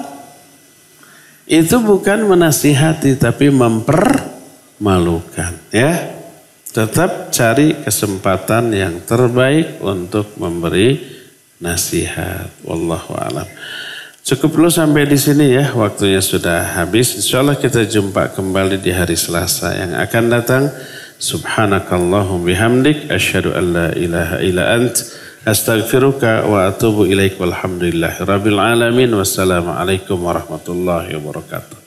Itu bukan menasihati tapi mempermalukan, ya. Tetap cari kesempatan yang terbaik untuk memberi nasihat. Wallahu a'lam. Cukup dulu sampai di sini ya, waktunya sudah habis. Insyaallah kita jumpa kembali di hari Selasa yang akan datang. Subhanakallahum bihamdik asyhadu an la ilaha illa ant astaghfiruka wa atubu ilaik walhamdulillahi rabbil alamin. Wassalamualaikum warahmatullahi wabarakatuh.